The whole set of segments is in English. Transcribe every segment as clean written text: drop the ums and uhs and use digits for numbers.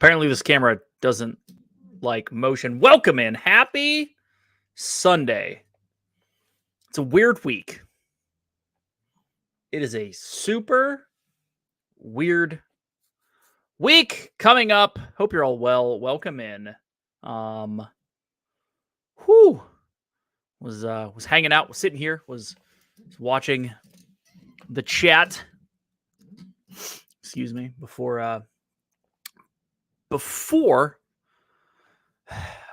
Apparently, this camera doesn't like motion. Welcome in. Happy Sunday. It's a weird week. It is a super weird week coming up. Hope you're all well. Welcome in. Was hanging out, was sitting here, was watching the chat. Excuse me, before I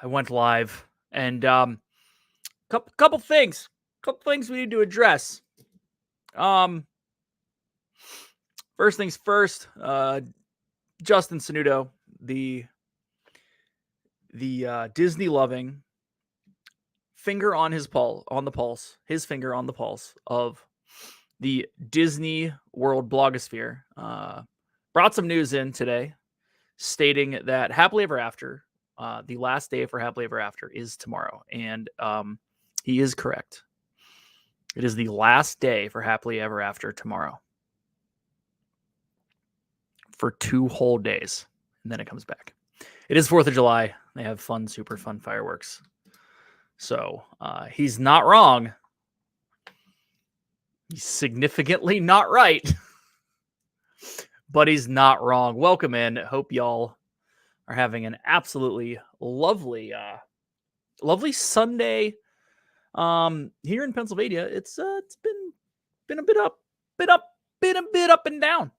went live, and couple things we need to address. First things first, Justin Sanudo, the Disney loving finger on his pulse, his finger on the pulse of the Disney World blogosphere, brought some news in today stating that Happily Ever After, the last day for Happily Ever After is tomorrow. And he is correct. It is the last day for Happily Ever After tomorrow. For 2 whole days. And then it comes back. It is 4th of July. They have super fun fireworks. So he's not wrong. He's significantly not right. But he's not wrong. Welcome in. Hope y'all are having an absolutely lovely Sunday. Here in Pennsylvania, it's been a bit up and down.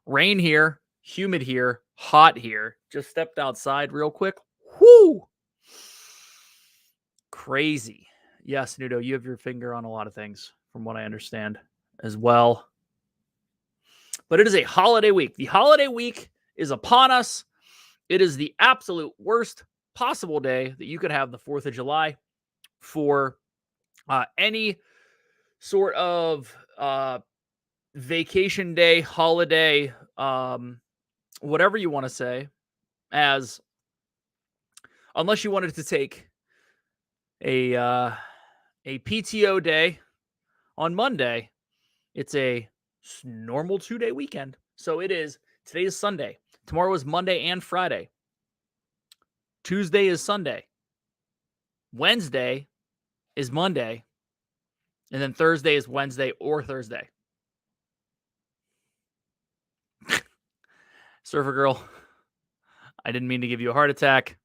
Rain here, humid here, hot here. Just stepped outside real quick. Whoo! Crazy. Yes, Nudo, you have your finger on a lot of things, from what I understand, as well. But it is a holiday week. The holiday week is upon us. It is the absolute worst possible day that you could have, the 4th of July, for any sort of vacation day, holiday, whatever you want to say, as unless you wanted to take a PTO day on Monday, it's a normal 2-day weekend. So it is, today is Sunday. Tomorrow is Monday and Friday. Tuesday is Sunday. Wednesday is Monday. And then Thursday is Wednesday or Thursday. Surfer Girl, I didn't mean to give you a heart attack.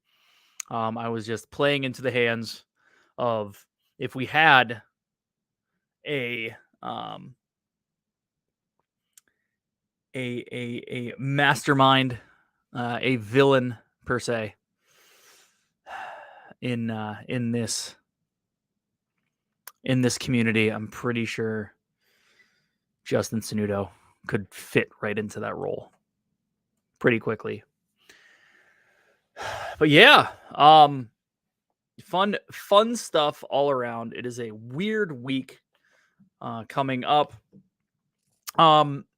I was just playing into the hands of, if we had a mastermind, a villain per se, in this community, I'm pretty sure Justin Sanudo could fit right into that role pretty quickly. But yeah, fun stuff all around. It is a weird week coming up.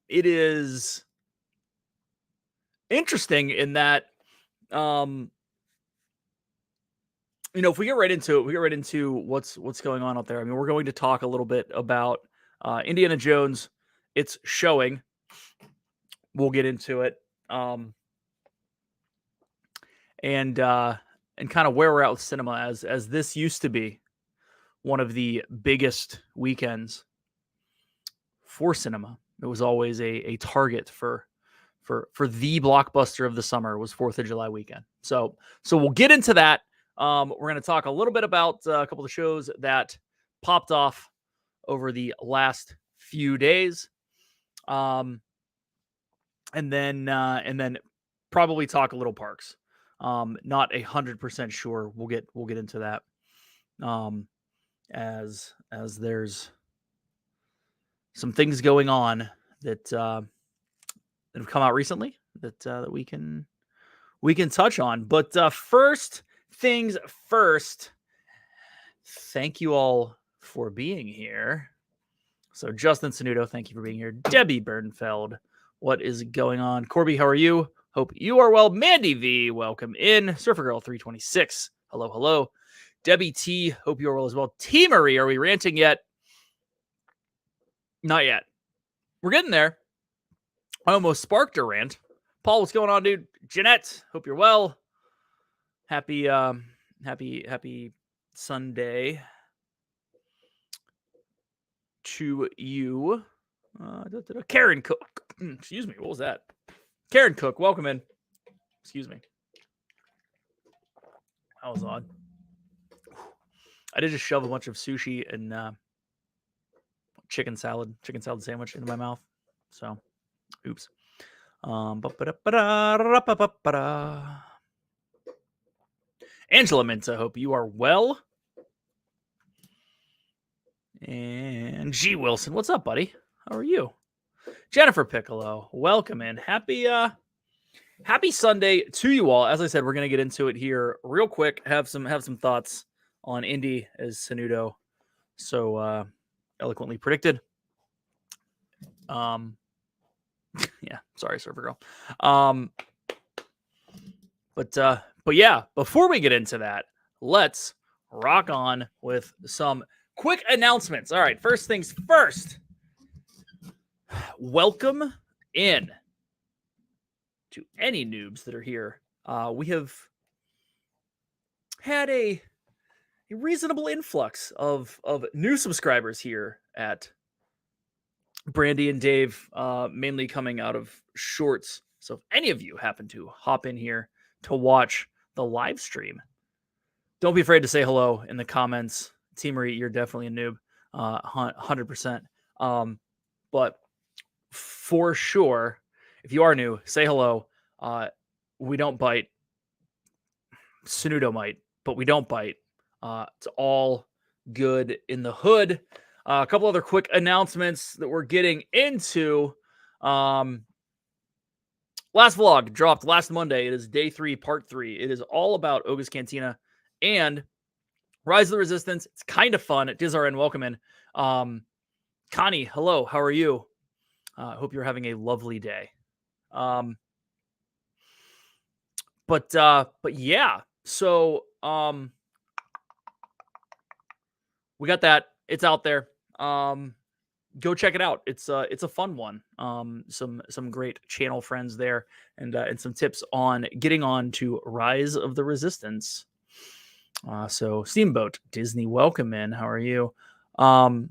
It is interesting in that, if we get right into what's going on out there. I mean, we're going to talk a little bit about Indiana Jones. It's showing. We'll get into it. And kind of where we're at with cinema, as this used to be one of the biggest weekends for cinema. It was always a target for the blockbuster of the summer was 4th of July weekend. So we'll get into that. We're going to talk a little bit about a couple of shows that popped off over the last few days. And then probably talk a little parks. Not 100% sure. We'll get into that. As there's some things going on that have come out recently that we can touch on. But first things first, thank you all for being here. So Justin Sanudo, thank you for being here. Debbie Bernfeld, what is going on? Corby, how are you? Hope you are well. Mandy V, welcome in. Surfer Girl 326, hello. Debbie T, hope you are well as well. T Marie, are we ranting yet? Not yet. We're getting there. I almost sparked a rant. Paul, what's going on, dude? Jeanette, hope you're well. Happy Sunday to you. Karen Cook. Excuse me. What was that? Karen Cook, welcome in. Excuse me. That was odd. I did just shove a bunch of sushi and chicken salad sandwich into my mouth. So, oops. Angela Minta, hope you are well. And G Wilson, what's up, buddy? How are you? Jennifer Piccolo, welcome in. Happy Sunday to you all. As I said, we're gonna get into it here real quick. Have some thoughts on Indy, as Sanudo so eloquently predicted. Yeah, sorry, server girl. But yeah, before we get into that, let's rock on with some quick announcements. All right, first things first. Welcome in to any noobs that are here. We have had a reasonable influx of new subscribers here at Brandy and Dave, mainly coming out of shorts. So if any of you happen to hop in here to watch the live stream, don't be afraid to say hello in the comments. Teamery, you're definitely a noob, 100%. But for sure, if you are new, say hello. We don't bite. Sanudo might, but we don't bite. It's all good in the hood. A couple other quick announcements that we're getting into. Last vlog dropped last Monday. It is day 3, part 3. It is all about Oga's Cantina and Rise of the Resistance. It's kind of fun. DizRN, welcome in. Connie, hello. How are you? I hope you're having a lovely day. But yeah. So we got that. It's out there. Go check it out. It's a fun one. Some great channel friends there, and some tips on getting on to Rise of the Resistance. So Steamboat Disney, welcome in. How are you? But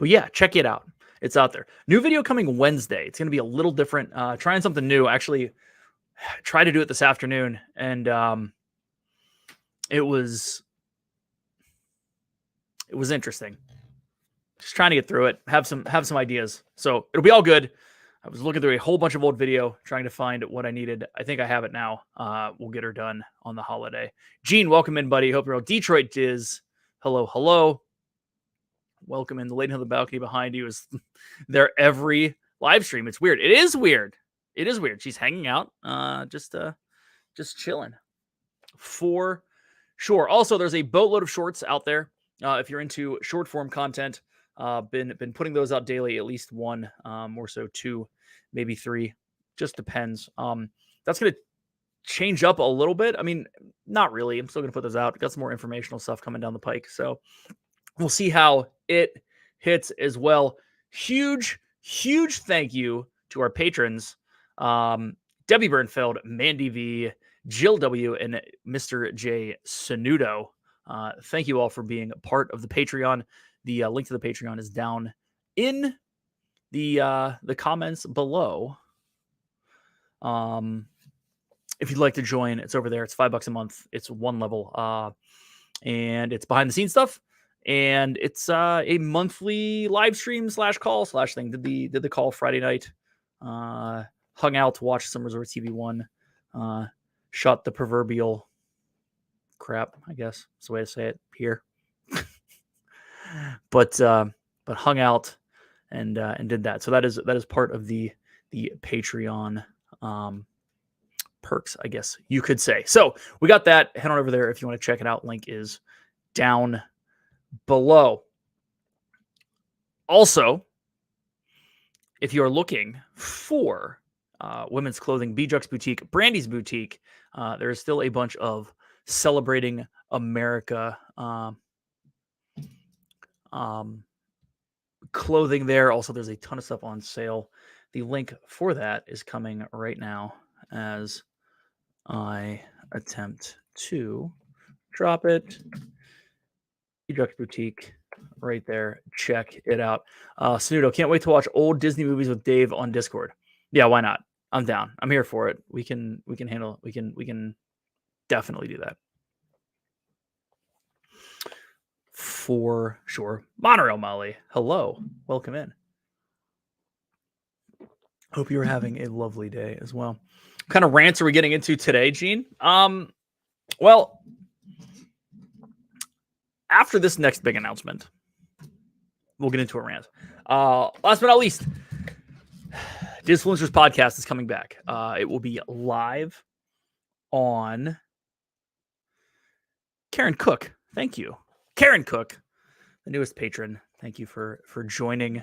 yeah, check it out. It's out there. New video coming Wednesday. It's going to be a little different. Trying something new. Actually, tried to do it this afternoon, and it was interesting. Just trying to get through it. Have some ideas. So it'll be all good. I was looking through a whole bunch of old video, trying to find what I needed. I think I have it now. We'll get her done on the holiday. Gene, welcome in, buddy. Hope you're all. Detroit Diz, hello. Welcome in. The lady on the balcony behind you is there every live stream. It's weird. It is weird. She's hanging out, just chilling. For sure. Also, there's a boatload of shorts out there. If you're into short form content, been putting those out daily, at least one, or so 2, maybe 3, just depends. That's going to change up a little bit. I mean, not really. I'm still going to put those out. Got some more informational stuff coming down the pike. So we'll see how it hits as well. Huge thank you to our patrons. Debbie Bernfeld, Mandy V, Jill W, and Mr. J Sanudo. Thank you all for being a part of the Patreon. The link to the Patreon is down in the comments below. If you'd like to join, it's over there. It's $5 a month. It's 1 level, and it's behind the scenes stuff. And it's a monthly live stream / call / thing. Did the call Friday night. Hung out to watch some Resort TV 1. Shot the proverbial crap, I guess that's the way to say it here. but hung out and did that. So that is part of the Patreon perks, I guess you could say. So we got that. Head on over there if you want to check it out. Link is down below. Also, if you're looking for women's clothing, Bjux Boutique, Brandy's Boutique, there is still a bunch of celebrating America clothing there. Also, there's a ton of stuff on sale The link for that is coming right now as I attempt to drop it. Eject Boutique right there. Check it out. Snudo, can't wait to watch old Disney movies with Dave on Discord. Yeah, why not? I'm down. I'm here for it. We can handle we can definitely do that. For sure. Monorail Molly. Hello. Welcome in. Hope you're having a lovely day as well. What kind of rants are we getting into today, Gene? Well, after this next big announcement, we'll get into a rant. Last but not least, Disfluencers podcast is coming back. It will be live on Karen Cook. Thank you, Karen Cook, the newest patron. Thank you for joining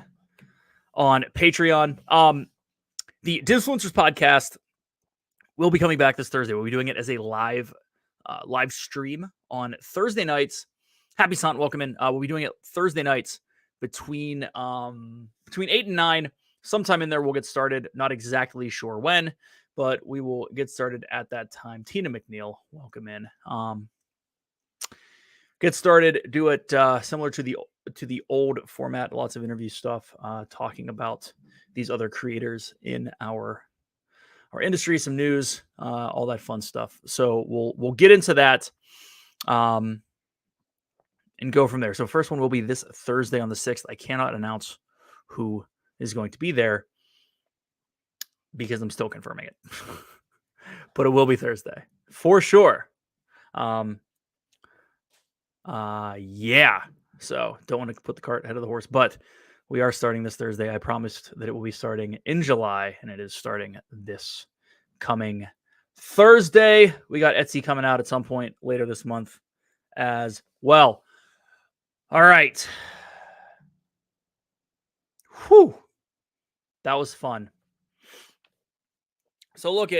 on Patreon. The Disfluencers podcast will be coming back this Thursday. We'll be doing it as a live stream on Thursday nights. Happy Sant, welcome in. We'll be doing it Thursday nights between 8 and 9. Sometime in there we'll get started. Not exactly sure when, but we will get started at that time. Tina McNeil, welcome in. Get started. Do it similar to the old format. Lots of interview stuff, talking about these other creators in our industry, some news, all that fun stuff. So we'll get into that. And go from there. So first one will be this Thursday on the 6th. I cannot announce who is going to be there because I'm still confirming it. But it will be Thursday for sure. Yeah. So don't want to put the cart ahead of the horse, but we are starting this Thursday. I promised that it will be starting in July, and it is starting this coming Thursday. We got Etsy coming out at some point later this month as well. All right. Whew. That was fun. So look,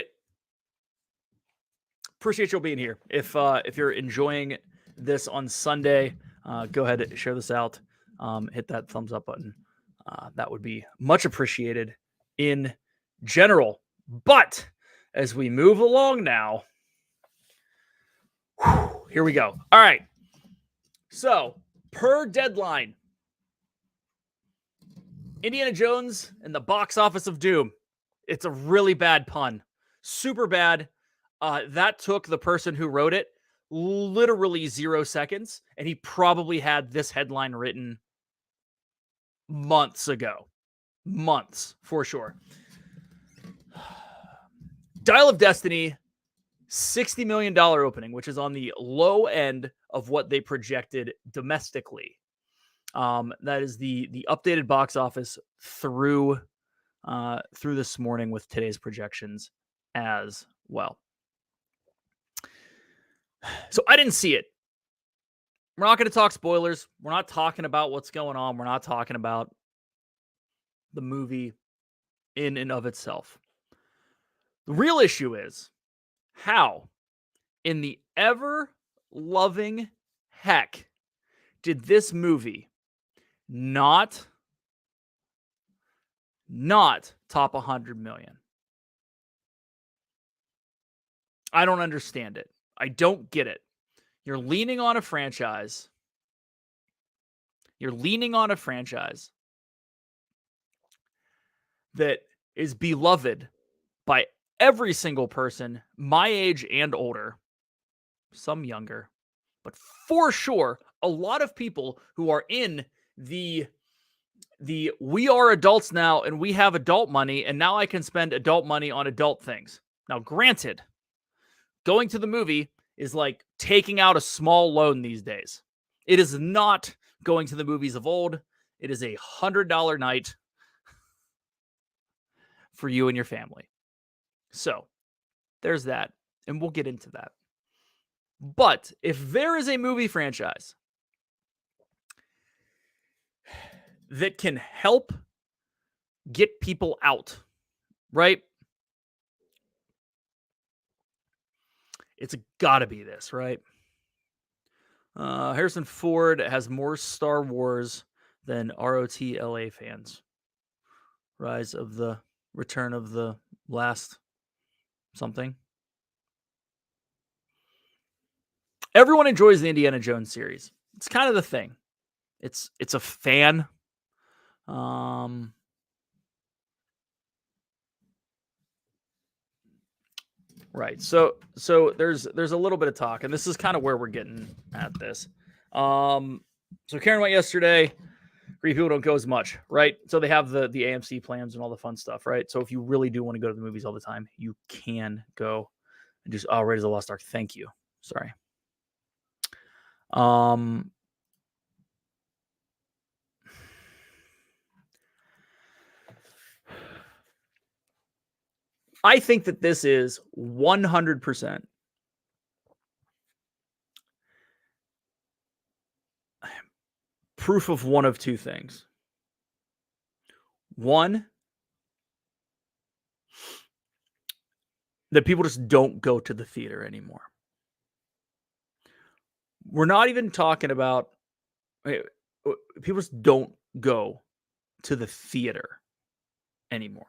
appreciate you being here. If you're enjoying this on Sunday, go ahead and share this out. Hit that thumbs up button. That would be much appreciated in general. But as we move along now, here we go. All right. So per deadline, Indiana Jones and the Box Office of Doom. It's a really bad pun. Super bad. That took the person who wrote it literally 0 seconds, and he probably had this headline written months ago. Months, for sure. Dial of Destiny, $60 million opening, which is on the low end of what they projected domestically. That is the updated box office through this morning with today's projections as well. So I didn't see it. We're not going to talk spoilers. We're not talking about what's going on. We're not talking about the movie in and of itself. The real issue is how in the ever-loving heck did this movie not top 100 million? I don't understand it. I don't get it. You're leaning on a franchise. That is beloved by every single person my age and older, some younger, but for sure a lot of people who are in the we are adults now and we have adult money and now I can spend adult money on adult things. Now, granted, going to the movie is like taking out a small loan these days. It is not going to the movies of old. It is $100 night for you and your family. So there's that, and we'll get into that. But if there is a movie franchise that can help get people out, right? It's gotta be this, right? Harrison Ford has more Star Wars than ROTLA fans. Rise of the Return of the Last something. Everyone enjoys the Indiana Jones series. It's kind of the thing. It's a fan. Right. So there's a little bit of talk, and this is kind of where we're getting at this. So Karen went yesterday. Great people don't go as much, right? So they have the AMC plans and all the fun stuff, right? So if you really do want to go to the movies all the time, you can go and just Raiders of the Lost Ark. Thank you. Sorry. I think that this is 100% proof of one of two things. One, that people just don't go to the theater anymore. We're not even talking about people just don't go to the theater anymore.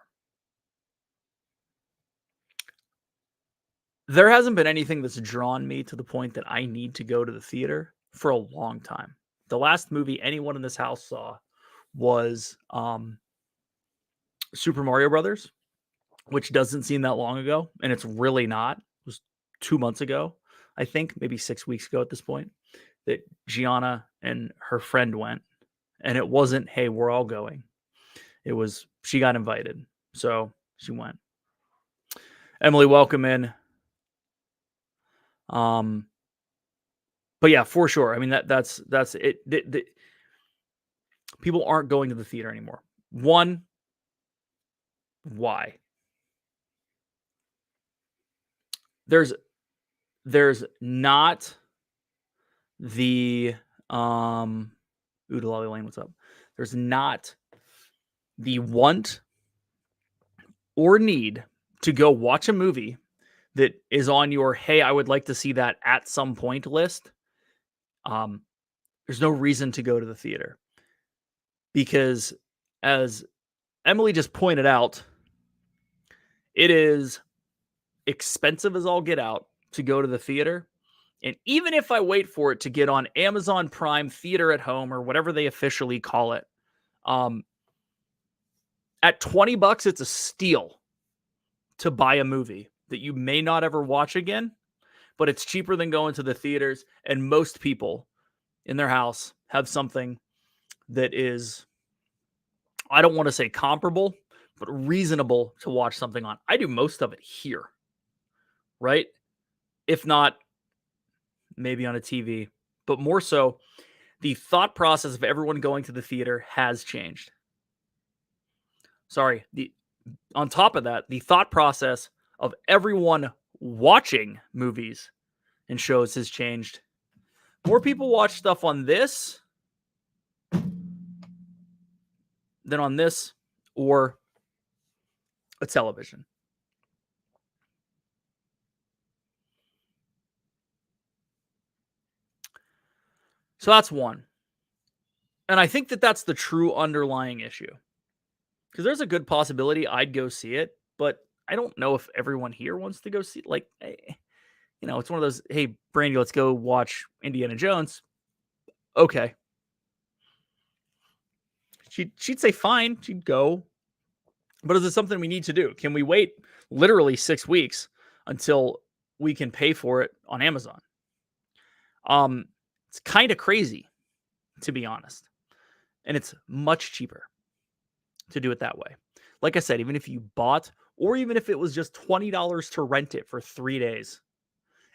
There hasn't been anything that's drawn me to the point that I need to go to the theater for a long time. The last movie anyone in this house saw was Super Mario Brothers, which doesn't seem that long ago, and it's really not. It was 2 months ago, I think, maybe 6 weeks ago at this point, that Gianna and her friend went, and it wasn't, hey, we're all going. It was, she got invited, so she went. Emily, welcome in. But yeah, for sure. I mean, that's it. People aren't going to the theater anymore. One, why? There's not the Oodalali Lane, what's up? There's not the want or need to go watch a movie that is on your, hey, I would like to see that at some point list. There's no reason to go to the theater because, as Emily just pointed out, it is expensive as all get out to go to the theater. And even if I wait for it to get on Amazon Prime Theater at Home or whatever they officially call it, at $20, it's a steal to buy a movie that you may not ever watch again, but it's cheaper than going to the theaters. And most people in their house have something that is, I don't want to say comparable, but reasonable to watch something on. I do most of it here, right? If not, maybe on a TV, but more so, the thought process of everyone going to the theater has changed. Sorry. On top of that, the thought process of everyone watching movies and shows has changed. More people watch stuff on this than on this or a television. So that's one. And I think that that's the true underlying issue. Because there's a good possibility I'd go see it, but I don't know if everyone here wants to go see it. Like, it's one of those, hey, Brandy, let's go watch Indiana Jones. Okay. She'd say fine, she'd go. But is it something we need to do? Can we wait literally 6 weeks until we can pay for it on Amazon? It's kind of crazy, to be honest. And it's much cheaper to do it that way. Like I said, even if you bought, or even if it was just $20 to rent it for 3 days,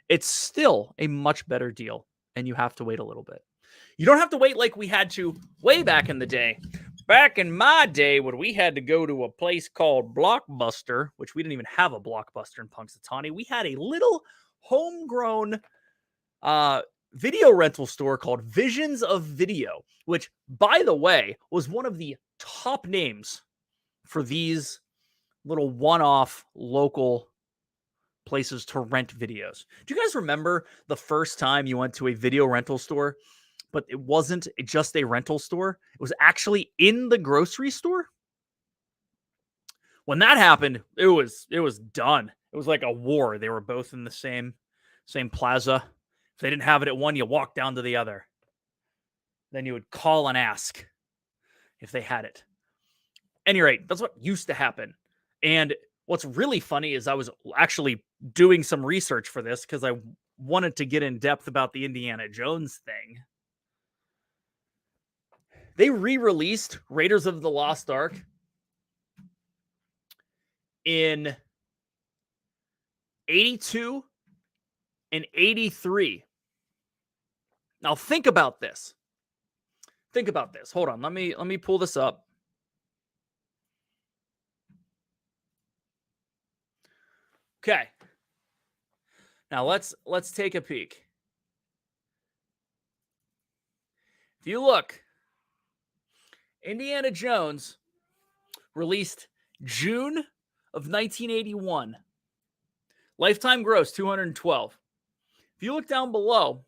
it's still a much better deal, and you have to wait a little bit. You don't have to wait like we had to way back in the day. Back in my day, when we had to go to a place called Blockbuster, which we didn't even have a Blockbuster in Punxsutawney. We had a little homegrown video rental store called Visions of Video, which, by the way, was one of the top names for these little one-off local places to rent videos. Do you guys remember the first time you went to a video rental store, but it wasn't just a rental store? It was actually in the grocery store? when that happened, it was done. It was like a war. They were both in the same plaza. If they didn't have it at one, you walk down to the other. Then you would call and ask if they had it. Any rate, that's what used to happen. And what's really funny is I was actually doing some research for this because I wanted to get in depth about the Indiana Jones thing. They re-released Raiders of the Lost Ark in 82 and 83. Now think about this. Hold on. Let me pull this up. Okay. Now let's take a peek. If you look, Indiana Jones released June of 1981. Lifetime gross 212. If you look down below,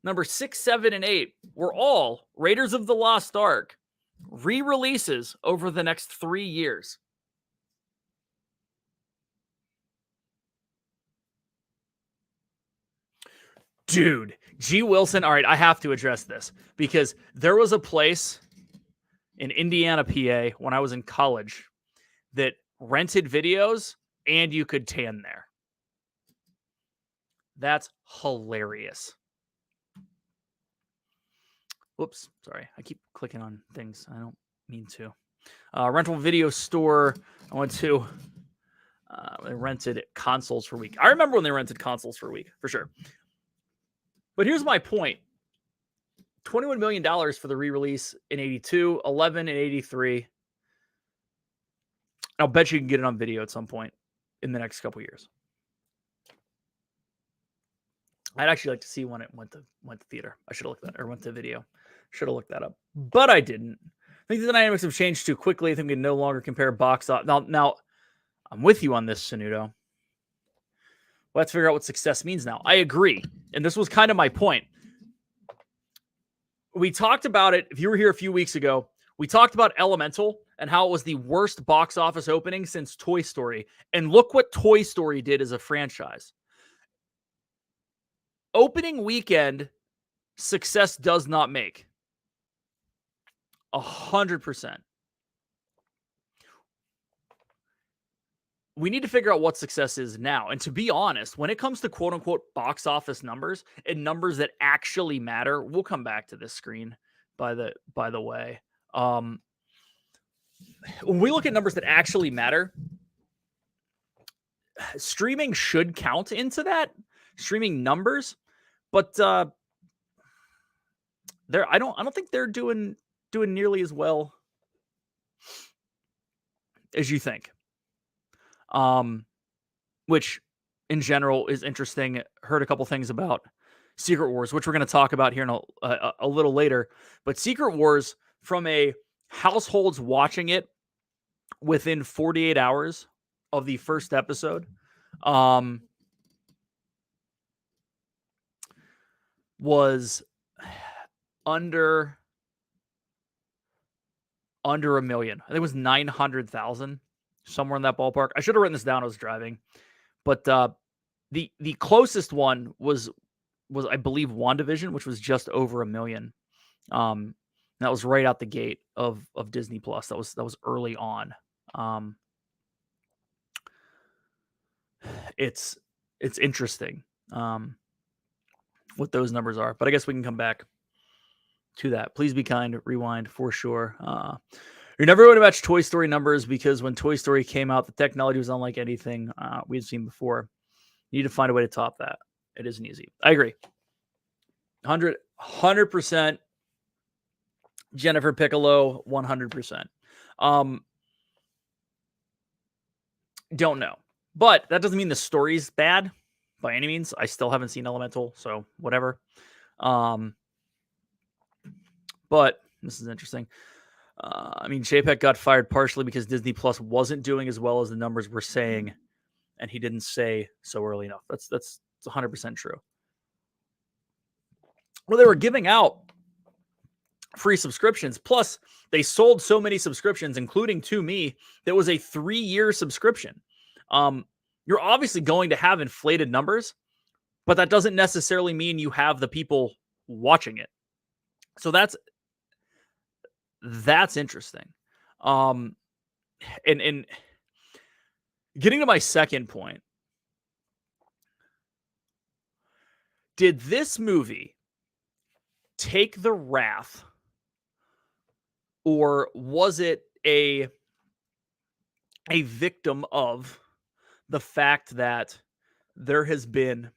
number 6, 7, and 8 were all Raiders of the Lost Ark re-releases over the next 3 years. Dude, G. Wilson. All right, I have to address this because there was a place in Indiana, PA, when I was in college that rented videos and you could tan there. That's hilarious. Whoops, sorry. I keep clicking on things. I don't mean to. Rental video store. I went to. They rented consoles for a week. I remember when they rented consoles for a week, for sure. But here's my point. $21 million for the re-release in 82, 11 in 83. I'll bet you can get it on video at some point in the next couple years. I'd actually like to see when it went to theater. I should have looked that, or went to video. Should have looked that up, but I didn't. I think the dynamics have changed too quickly. I think we can no longer compare box office. Now, I'm with you on this, Sanudo. Let's figure out what success means now. I agree, and this was kind of my point. We talked about it. If you were here a few weeks ago, we talked about Elemental and how it was the worst box office opening since Toy Story. And look what Toy Story did as a franchise. Opening weekend, success does not make. 100%. We need to figure out what success is now. And to be honest, when it comes to quote unquote box office numbers and numbers that actually matter, we'll come back to this screen by the way. When we look at numbers that actually matter, streaming should count into that, streaming numbers, but I don't think they're doing nearly as well as you think. Which in general is interesting. Heard a couple things about Secret Wars, which we're going to talk about here in a little later. But Secret Wars, from a households watching it within 48 hours of the first episode, was under 1 million. I think it was 900,000. Somewhere in that ballpark. I should have written this down. I was driving, but the closest one was I believe WandaVision, which was just over 1 million. That was right out the gate of Disney Plus. That was early on. It's interesting what those numbers are, but I guess we can come back to that. Please be kind. Rewind for sure. You're never going to match Toy Story numbers because when Toy Story came out, the technology was unlike anything we've seen before. You need to find a way to top that. It isn't easy. I agree. 100%. Jennifer Piccolo, 100%. Don't know. But that doesn't mean the story's bad by any means. I still haven't seen Elemental, so whatever. But this is interesting. Chapek got fired partially because Disney Plus wasn't doing as well as the numbers were saying, and he didn't say so early enough. That's 100% true. Well, they were giving out free subscriptions. Plus, they sold so many subscriptions, including to me, that was a 3-year subscription. You're obviously going to have inflated numbers, but that doesn't necessarily mean you have the people watching it. So that's interesting. And getting to my second point, did this movie take the wrath, or was it a victim of the fact that there has been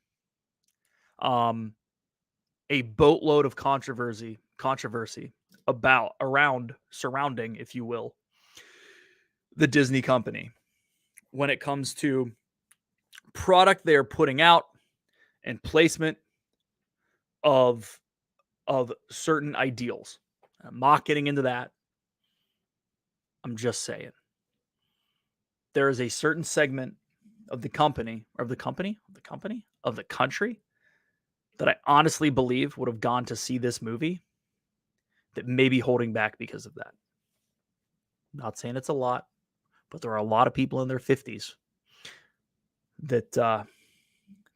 a boatload of controversy surrounding, if you will, the Disney company when it comes to product they're putting out and placement of certain ideals. I'm not getting into that. I'm just saying. There is a certain segment of the country that I honestly believe would have gone to see this movie that may be holding back because of that. Not saying it's a lot, but there are a lot of people in their 50s that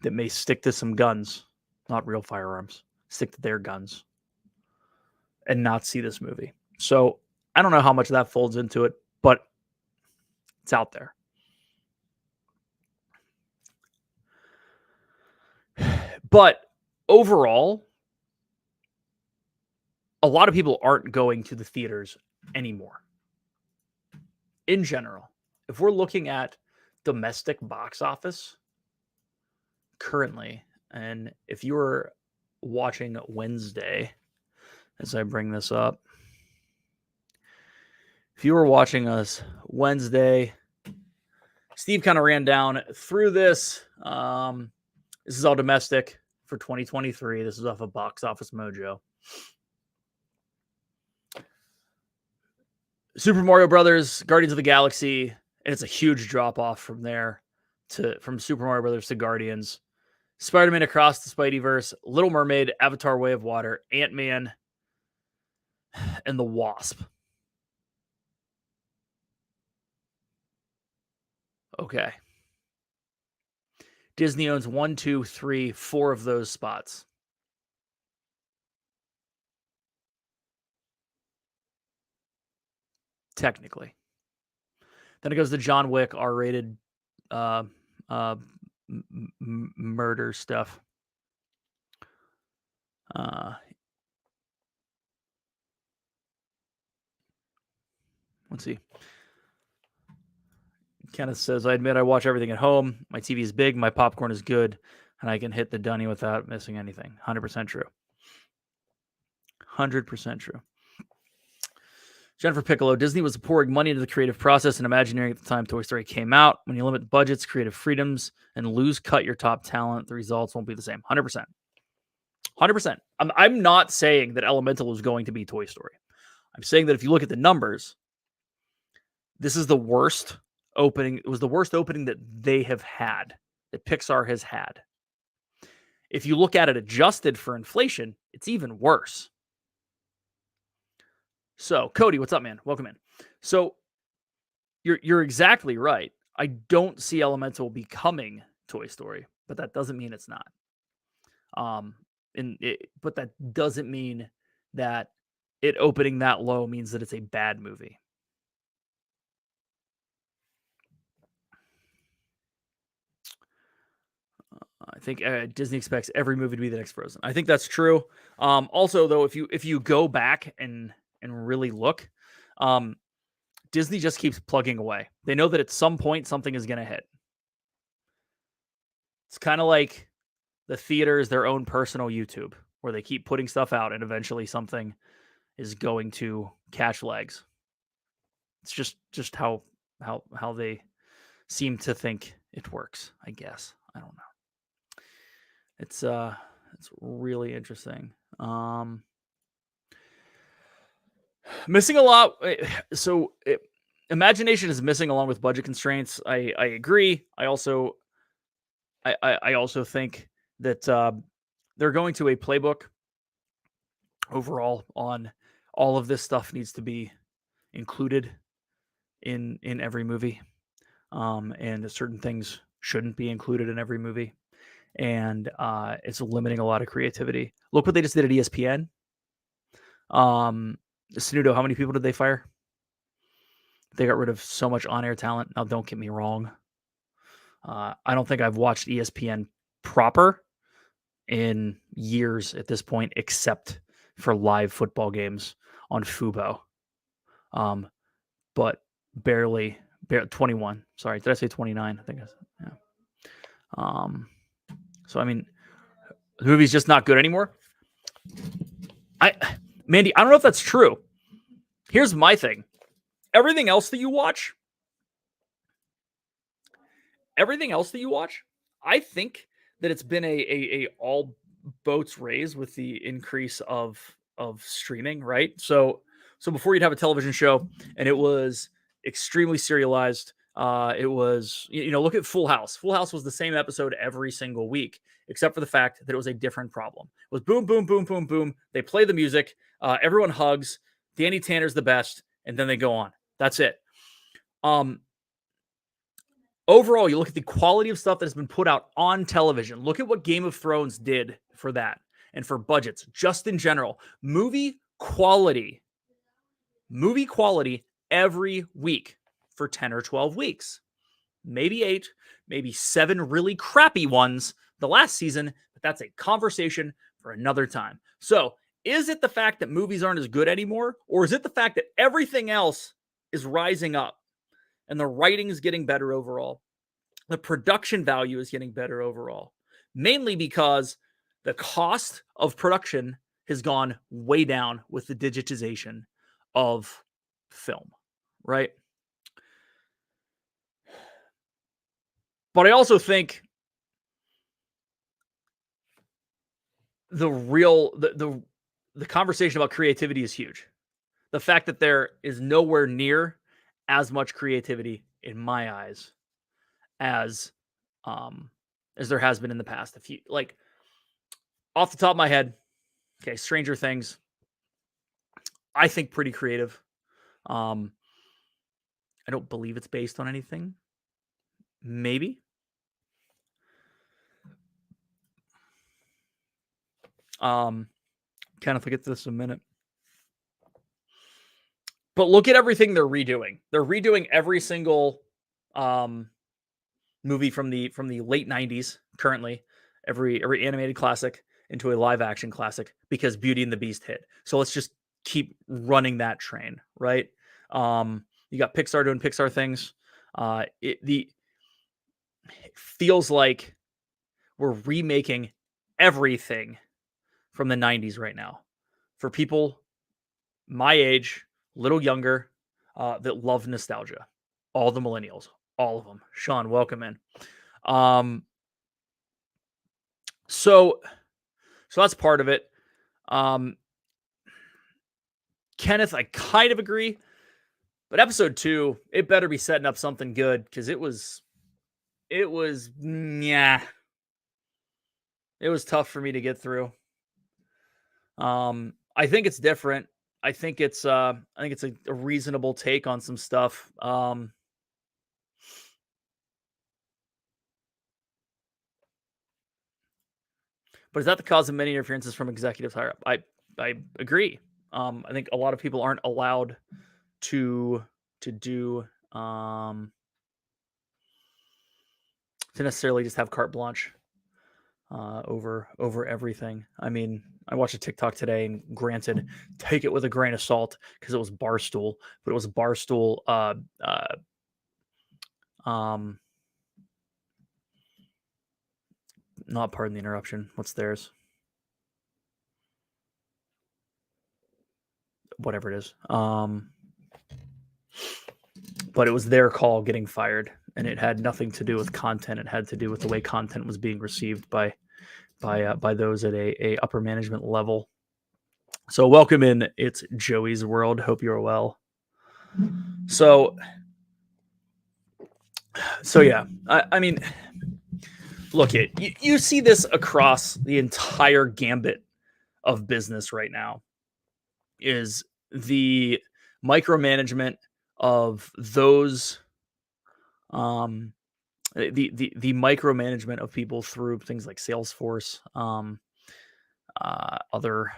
may stick to some guns, not real firearms, stick to their guns and not see this movie. So I don't know how much that folds into it, but it's out there. But overall, a lot of people aren't going to the theaters anymore. In general, if we're looking at domestic box office currently, and if you were watching Wednesday, as I bring this up, if you were watching us Wednesday, Steve kind of ran down through this. This is all domestic for 2023. This is off of Box Office Mojo. Super Mario Brothers, Guardians of the Galaxy, and it's a huge drop off from there from Super Mario Brothers to Guardians. Spider-Man Across the Spideyverse, Little Mermaid, Avatar: Way of Water, Ant-Man, and the Wasp. Okay. Disney owns 1, 2, 3, 4 of those spots. Technically. Then it goes to John Wick, R-rated murder stuff. Let's see. Kenneth says, I admit I watch everything at home. My TV is big, my popcorn is good, and I can hit the dunny without missing anything. 100% true. 100% true. Jennifer Piccolo, Disney was pouring money into the creative process and Imagineering at the time Toy Story came out. When you limit budgets, creative freedoms, and cut your top talent, the results won't be the same. 100%. 100%. I'm not saying that Elemental is going to be Toy Story. I'm saying that if you look at the numbers, this is the worst opening. It was the worst opening that they have had, that Pixar has had. If you look at it adjusted for inflation, it's even worse. So, Cody, what's up, man? Welcome in. So, you're exactly right. I don't see Elemental becoming Toy Story, but that doesn't mean it's not. But that doesn't mean that it opening that low means that it's a bad movie. I think Disney expects every movie to be the next Frozen. I think that's true. Also, though, if you go back and really look, Disney just keeps plugging away. They know that at some point something is going to hit. It's kind of like the theater is their own personal YouTube, where they keep putting stuff out and eventually something is going to catch legs. It's just how they seem to think it works, I guess. I don't know. It's really interesting. Missing a lot. So Imagination is missing along with budget constraints. I agree. I also think that they're going to a playbook overall on all of this stuff needs to be included in every movie, and certain things shouldn't be included in every movie, and it's limiting a lot of creativity. Look what they just did at ESPN. Snudo, how many people did they fire? They got rid of so much on-air talent. Now, don't get me wrong. I don't think I've watched ESPN proper in years at this point, except for live football games on Fubo. But barely 21. Sorry, did I say 29? I think yeah. So I mean, the movie's just not good anymore. Mandy, I don't know if that's true. Here's my thing. Everything else that you watch, I think that it's been a all boats raised with the increase of streaming, right? So before you'd have a television show and it was extremely serialized. It was, look at Full House. Full House was the same episode every single week, except for the fact that it was a different problem. It was boom, boom, boom, boom, boom. They play the music. Everyone hugs. Danny Tanner's the best. And then they go on. That's it. Overall, you look at the quality of stuff that has been put out on television. Look at what Game of Thrones did for that and for budgets, just in general. Movie quality every week for 10 or 12 weeks. Maybe 8, maybe 7 really crappy ones the last season, but that's a conversation for another time. So, is it the fact that movies aren't as good anymore, or is it the fact that everything else is rising up and the writing is getting better overall? The production value is getting better overall, mainly because the cost of production has gone way down with the digitization of film, right? But I also think the conversation about creativity is huge. The fact that there is nowhere near as much creativity in my eyes as there has been in the past. If you like, off the top of my head, okay, Stranger Things, I think pretty creative. I don't believe it's based on anything. Maybe. Kenneth, we'll get to this in a minute. But look at everything they're redoing. They're redoing every single movie from the late 90s currently, every animated classic into a live action classic because Beauty and the Beast hit. So let's just keep running that train, right? You got Pixar doing Pixar things. It feels like we're remaking everything from the 90s right now. For people my age, little younger, that love nostalgia. All the millennials, all of them. Sean, welcome in. So that's part of it. Kenneth, I kind of agree, but episode 2, it better be setting up something good because it was yeah. It was tough for me to get through. I think it's different. I think it's a reasonable take on some stuff. But is that the cause of many interferences from executives higher up? I agree. I think a lot of people aren't allowed to do to necessarily just have carte blanche over everything. I mean, I watched a TikTok today, and granted, take it with a grain of salt because it was Barstool, but it was Barstool. Not pardon the interruption. What's theirs? Whatever it is. But it was their call getting fired, and it had nothing to do with content. It had to do with the way content was being received by those at a upper management level. So welcome in. It's Joey's World. Hope you're well. So yeah, I mean, look, you see this across the entire gambit of business right now. Is the micromanagement of those the micromanagement of people through things like Salesforce, other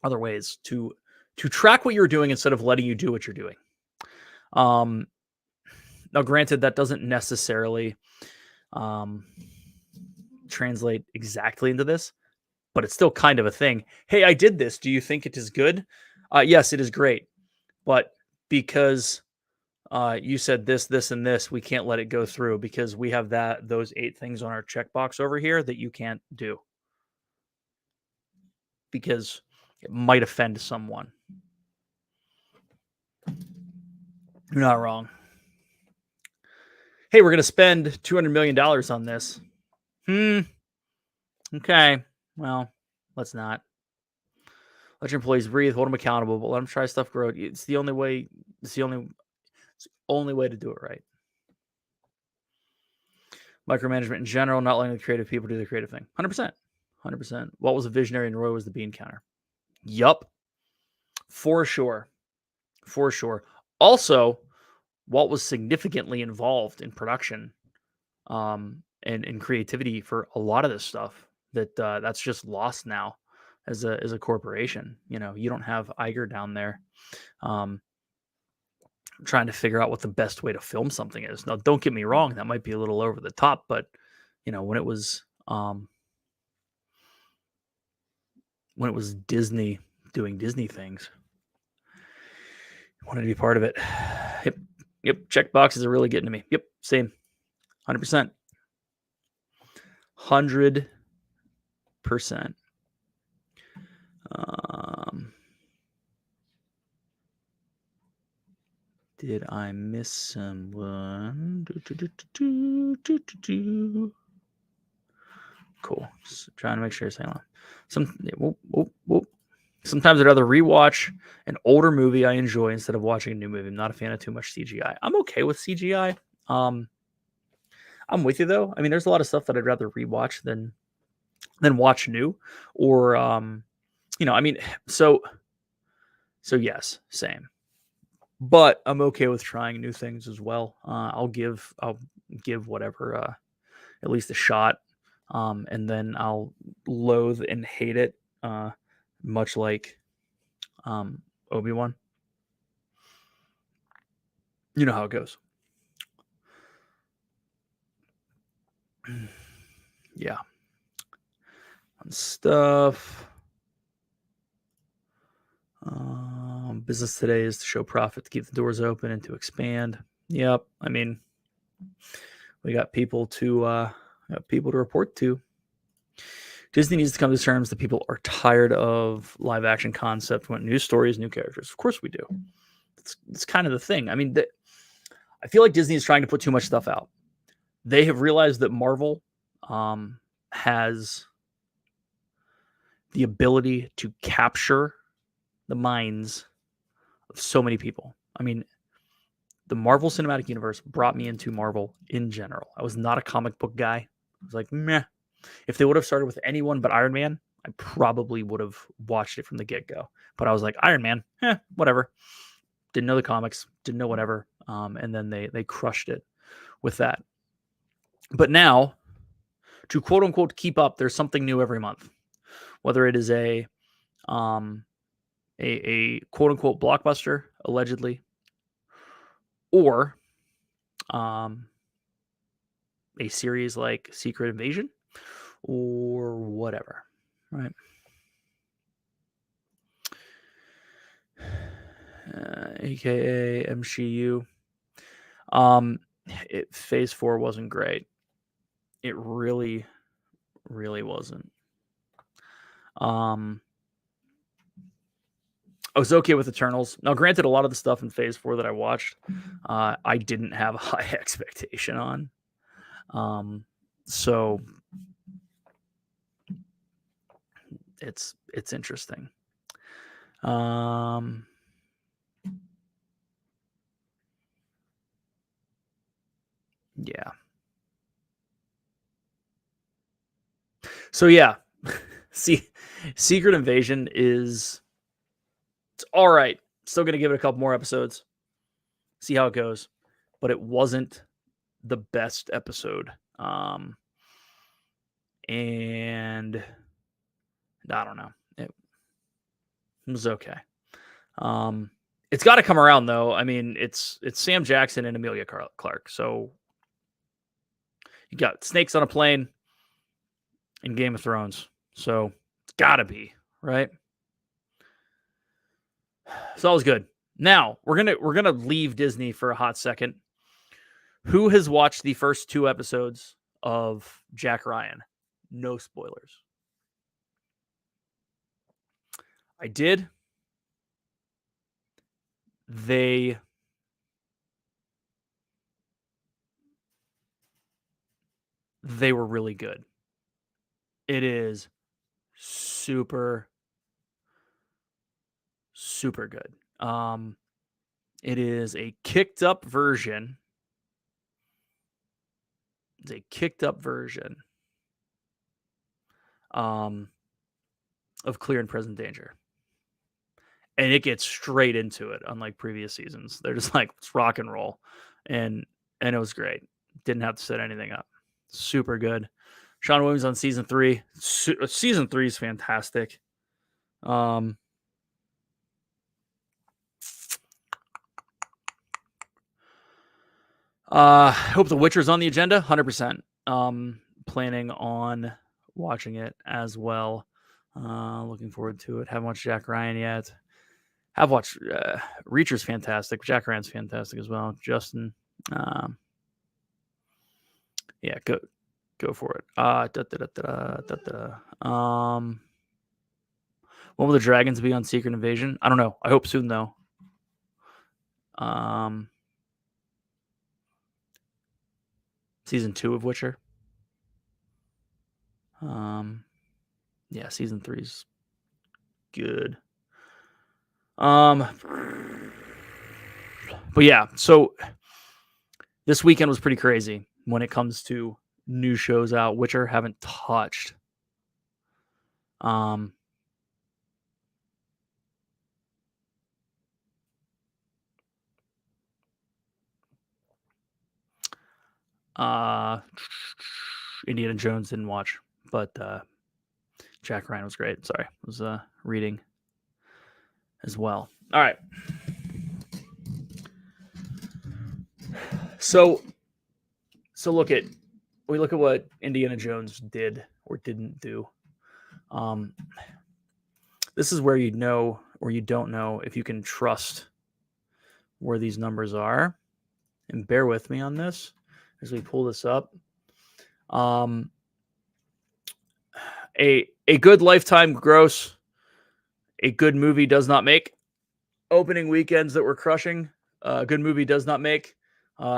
ways to track what you're doing instead of letting you do what you're doing. Now, granted, that doesn't necessarily translate exactly into this, but it's still kind of a thing. Hey, I did this. Do you think it is good? Yes, it is great, but because you said this, this, and this, we can't let it go through because we have those 8 things on our checkbox over here that you can't do because it might offend someone. You're not wrong. Hey, we're going to spend $200 million on this. Okay. Well, let's not. Let your employees breathe, hold them accountable, but let them try stuff grow. It's the only way. It's the only way to do it right. Micromanagement in general, not letting the creative people do the creative thing. 100%. 100%. Walt was a visionary and Roy was the bean counter. Yup. For sure. For sure. Also, Walt was significantly involved in production and creativity for a lot of this stuff that's just lost now as a corporation. You know, you don't have Iger down there trying to figure out what the best way to film something is. Now, don't get me wrong, that might be a little over the top, but you know, when it was Disney doing Disney things, I wanted to be part of it. Yep. Check boxes are really getting to me. Yep. Same. 100%. 100%. Did I miss someone? Cool. Just trying to make sure you're saying Sometimes I'd rather rewatch an older movie I enjoy instead of watching a new movie. I'm not a fan of too much CGI. I'm okay with CGI. I'm with you though. I mean, there's a lot of stuff that I'd rather rewatch than watch new, or you know, I mean, so yes, same. But I'm okay with trying new things as well. I'll give whatever at least a shot, and then I'll loathe and hate it, much like Obi-Wan. You know how it goes. Yeah. Fun stuff. Business today is to show profit, to keep the doors open, and to expand. Yep. I mean, we got people to report to. Disney needs to come to terms that people are tired of live action concept, want new stories, new characters. Of course we do. It's kind of the thing. I mean, I feel like Disney is trying to put too much stuff out. They have realized that Marvel has the ability to capture the minds of so many people. I mean, the Marvel Cinematic Universe brought me into Marvel in general. I was not a comic book guy. I was like, meh. If they would have started with anyone but Iron Man, I probably would have watched it from the get-go. But I was like, Iron Man, whatever. Didn't know the comics, didn't know whatever. And then they crushed it with that. But now, to quote unquote keep up, there's something new every month. Whether it is a quote unquote blockbuster, allegedly, or a series like Secret Invasion, or whatever, right? AKA MCU. Phase 4 wasn't great. It really, really wasn't. I was okay with Eternals. Now, granted, a lot of the stuff in Phase 4 that I watched, I didn't have a high expectation on. So it's interesting. Yeah. So yeah, see, Secret Invasion is It's all right. Still going to give it a couple more episodes. See how it goes. But it wasn't the best episode. And I don't know. It was okay. It's got to come around though. I mean, it's Sam Jackson and Emilia Clarke. So you got snakes on a plane in Game of Thrones. So it's got to be, right? So that was good. Now, we're going to leave Disney for a hot second. Who has watched the first 2 episodes of Jack Ryan? No spoilers. I did. They were really good. It is super good. It is a kicked up version. It's a kicked up version of Clear and Present Danger. And it gets straight into it, unlike previous seasons. They're just like, let's rock and roll. And it was great. Didn't have to set anything up. Super good. Sean Williams on season 3. Season 3 is fantastic. Hope The Witcher's on the agenda. 100%. Planning on watching it as well. Looking forward to it. Haven't watched Jack Ryan yet. Have watched Reacher's fantastic. Jack Ryan's fantastic as well. Justin, yeah, go for it. When will the dragons be on Secret Invasion? I don't know. I hope soon though. Season 2 of Witcher. Yeah, season 3's good. But yeah, so this weekend was pretty crazy when it comes to new shows out. Witcher haven't touched. Indiana Jones didn't watch, but Jack Ryan was great. Sorry, I was reading as well. All right. So we look at what Indiana Jones did or didn't do. This is where you know or you don't know if you can trust where these numbers are. And bear with me on this as we pull this up. A good lifetime gross, a good movie does not make. Opening weekends that were crushing, a good movie does not make.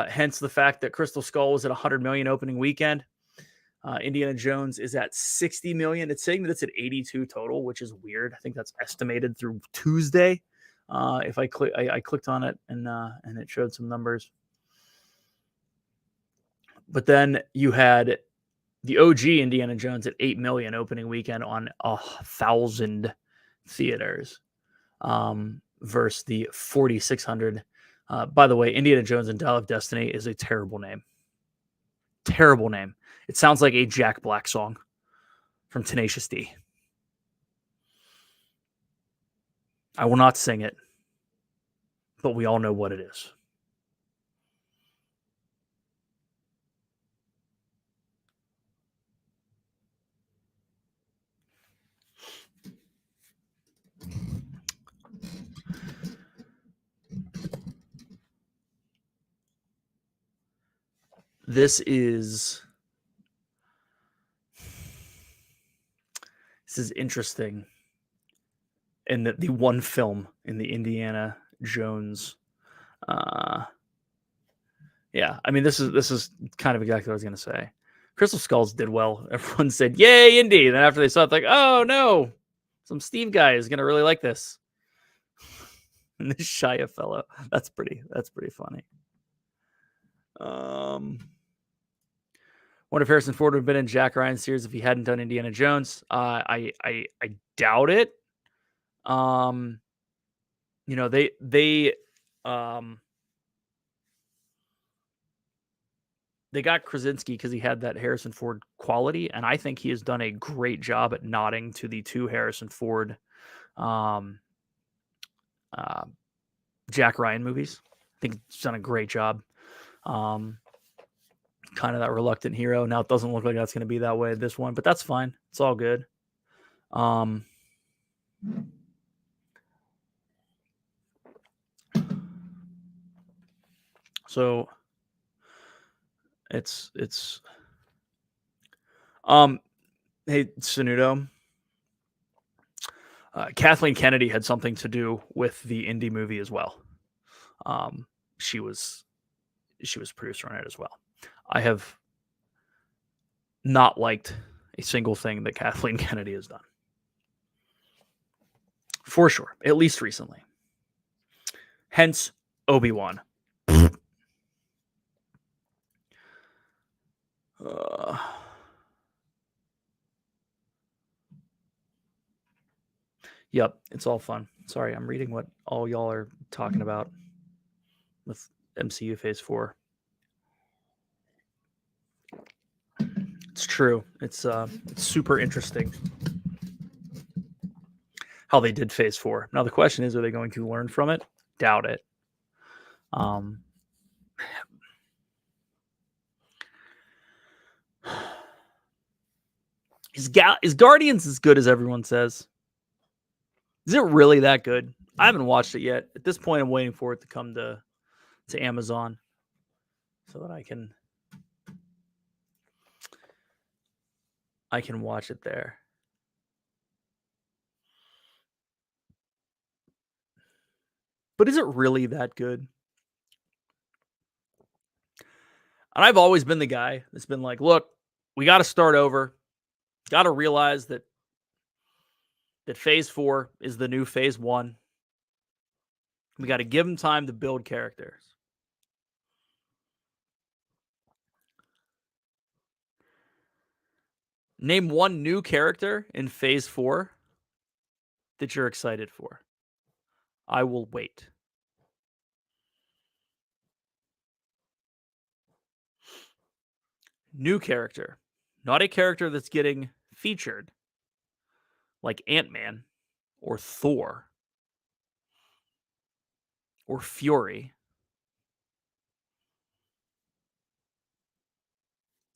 Hence the fact that Crystal Skull was at 100 million opening weekend. Indiana Jones is at 60 million. It's saying that it's at 82 total, which is weird. I think that's estimated through Tuesday. If I clicked on it and it showed some numbers. But then you had the OG Indiana Jones at 8 million opening weekend on 1,000 theaters, versus the 4,600. By the way, Indiana Jones and Dial of Destiny is a terrible name. Terrible name. It sounds like a Jack Black song from Tenacious D. I will not sing it, but we all know what it is. This is interesting in that the one film in the Indiana Jones, yeah, I mean this is kind of exactly what I was gonna say. Crystal Skulls did well. Everyone said, "Yay, Indy!" And then after they saw it, like, "Oh no, some Steve guy is gonna really like this." And this Shia fellow, that's pretty funny. What if Harrison Ford would have been in Jack Ryan's series if he hadn't done Indiana Jones? I doubt it. um they got Krasinski because he had that Harrison Ford quality, and I think he has done a great job at nodding to the two Harrison Ford um, uh, Jack Ryan movies. I think he's done a great job. Um, kind of that reluctant hero. Now it doesn't look like that's going to be that way this one, but that's fine. It's all good. Um, so it's hey Sanudo. Kathleen Kennedy had something to do with the indie movie as well. She was producer on it as well. I have not liked a single thing that Kathleen Kennedy has done. For sure, at least recently. Hence, Obi-Wan. Yep, it's all fun. Sorry, I'm reading what all y'all are talking about with MCU Phase 4. It's true. It's super interesting how they did Phase 4. Now the question is, are they going to learn from it? Doubt it. Is Guardians as good as everyone says? Is it really that good? I haven't watched it yet. At this point, I'm waiting for it to come to Amazon so that I can watch it there. But is it really that good? And I've always been the guy that's been like, look, we got to start over. Got to realize that Phase 4 is the new Phase 1. We got to give them time to build characters. Name one new character in Phase 4 that you're excited for. I will wait. New character. Not a character that's getting featured like Ant-Man or Thor or Fury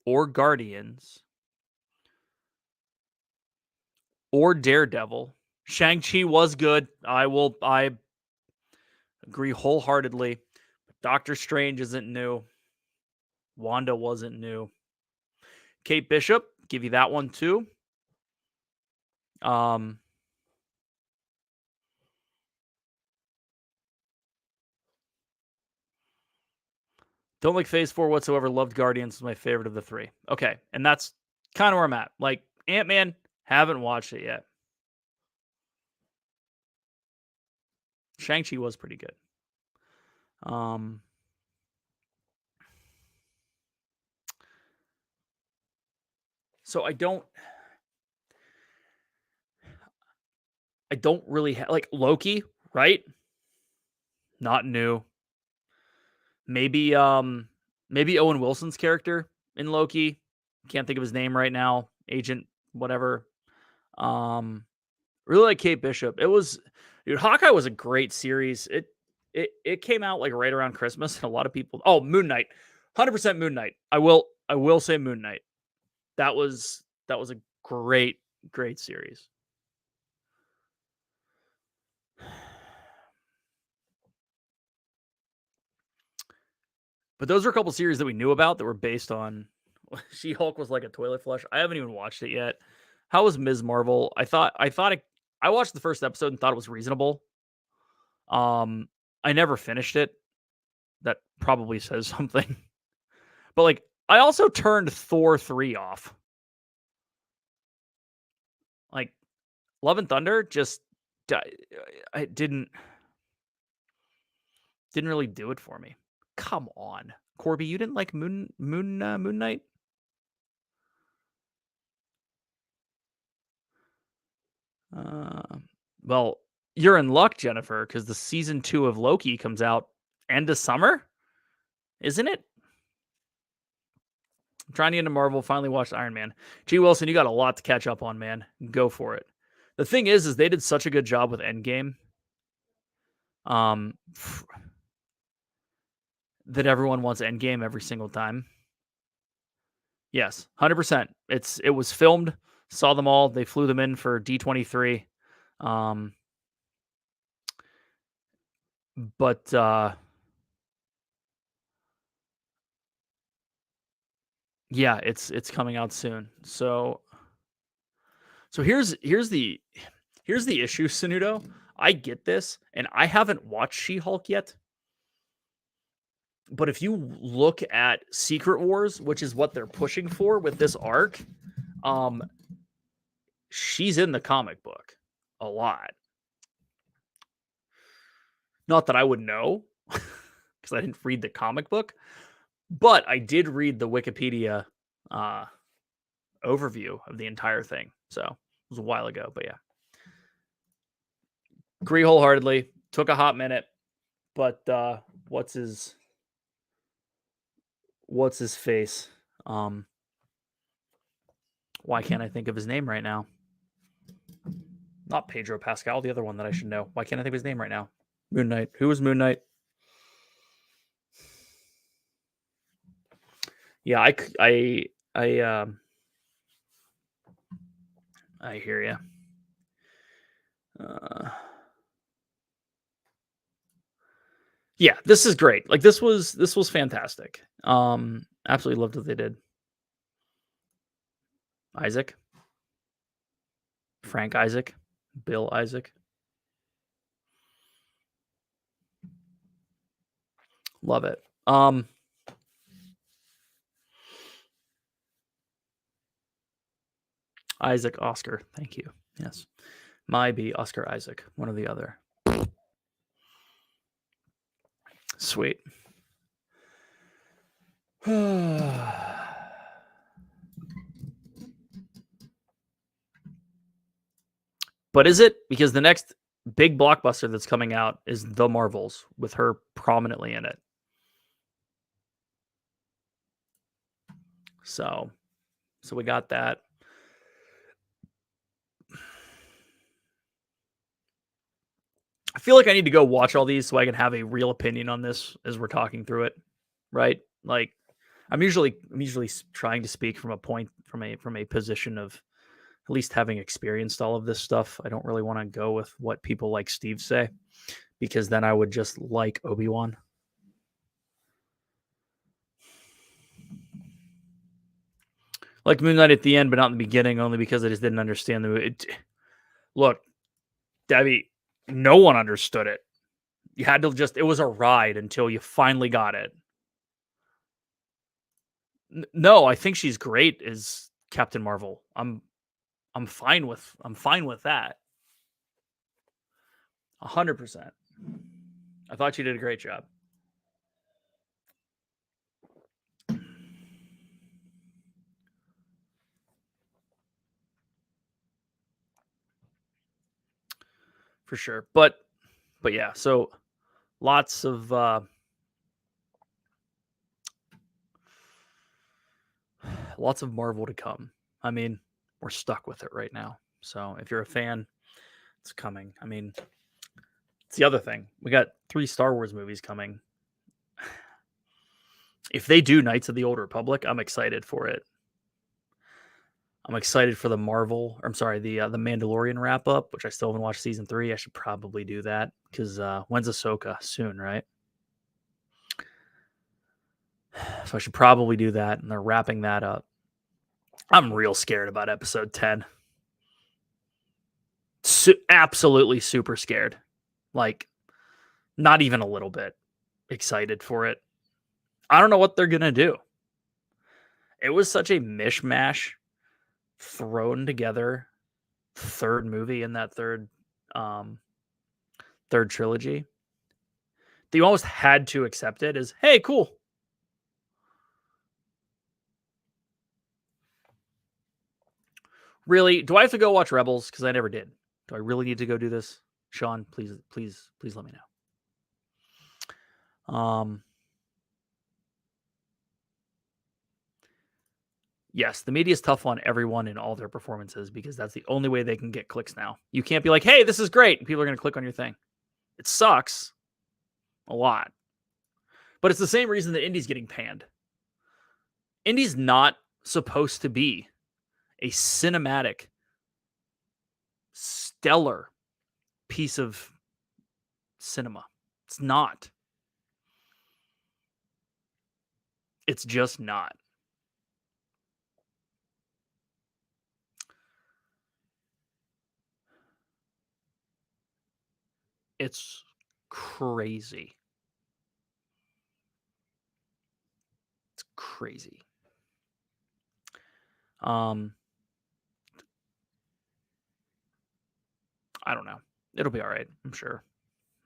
or Guardians or Daredevil. Shang-Chi was good. I agree wholeheartedly. Doctor Strange isn't new. Wanda wasn't new. Kate Bishop, give you that one too. Don't like Phase 4 whatsoever. Loved Guardians, was my favorite of the three. Okay, and that's kind of where I'm at. Like Ant-Man, haven't watched it yet. Shang-Chi was pretty good. So I don't really like Loki, right? Not new. Maybe Owen Wilson's character in Loki. Can't think of his name right now. Agent whatever. Really like Kate Bishop. Hawkeye was a great series. It came out like right around Christmas, and a lot of people. Oh, Moon Knight, 100% Moon Knight. I will say Moon Knight. That was a great series. But those are a couple series that we knew about that were based on. She-Hulk was like a toilet flush. I haven't even watched it yet. How was Ms. Marvel? I watched the first episode and thought it was reasonable. I never finished it. That probably says something. But like, I also turned Thor 3 off. Like, Love and Thunder just I didn't really do it for me. Come on, Corby, you didn't like Moon Knight? Well, You're in luck, Jennifer, because the season 2 of Loki comes out end of summer, isn't it? I'm trying to get into Marvel. Finally watched Iron Man. G. Wilson, you got a lot to catch up on, man. Go for it. The thing is they did such a good job with Endgame. That everyone wants Endgame every single time. Yes, 100%. It was filmed. Saw them all. They flew them in for D23. But yeah, it's coming out soon. So here's the issue, Sanudo. I get this, and I haven't watched She-Hulk yet. But if you look at Secret Wars, which is what they're pushing for with this arc, she's in the comic book a lot. Not that I would know, because I didn't read the comic book, but I did read the Wikipedia overview of the entire thing. So it was a while ago, but yeah. Agree wholeheartedly. Took a hot minute, but what's his face? Why can't I think of his name right now? Not Pedro Pascal, the other one that I should know. Why can't I think of his name right now? Moon Knight. Who was Moon Knight? Yeah, I hear you. Yeah, this is great. Like this was fantastic. Absolutely loved what they did. Isaac, Frank Isaac, Bill Isaac. Love it. Isaac Oscar. Thank you. Yes. My be Oscar Isaac. One or the other. Sweet. But is it? Because the next big blockbuster that's coming out is The Marvels with her prominently in it. So we got that. I feel like I need to go watch all these so I can have a real opinion on this as we're talking through it, right? Like I'm usually trying to speak from a position of at least having experienced all of this stuff. I don't really want to go with what people like Steve say, because then I would just like Obi-Wan. Like Moon Knight at the end, but not in the beginning, only because I just didn't understand the movie. Look, Debbie, no one understood it. You had to it was a ride until you finally got it. No, I think she's great as Captain Marvel. I'm fine with that. 100%. I thought you did a great job. For sure. But yeah, so lots of Marvel to come. I mean, we're stuck with it right now. So if you're a fan, it's coming. I mean, it's the other thing. We got 3 Star Wars movies coming. If they do Knights of the Old Republic, I'm excited for it. I'm excited for the Mandalorian wrap up, which I still haven't watched season 3. I should probably do that because when's Ahsoka? Soon, right? So I should probably do that, and they're wrapping that up. I'm real scared about episode 10. Absolutely super scared. Like, not even a little bit excited for it. I don't know what they're going to do. It was such a mishmash, thrown together third movie in that third trilogy. They almost had to accept it as, hey, cool. Really? Do I have to go watch Rebels? Because I never did. Do I really need to go do this? Sean, please let me know. Yes, the media is tough on everyone in all their performances because that's the only way they can get clicks now. You can't be like, hey, this is great, and people are going to click on your thing. It sucks a lot. But it's the same reason that Indy's getting panned. Indy's not supposed to be a cinematic, stellar piece of cinema. It's not. It's just not. It's crazy. It's crazy. I don't know. It'll be all right, I'm sure.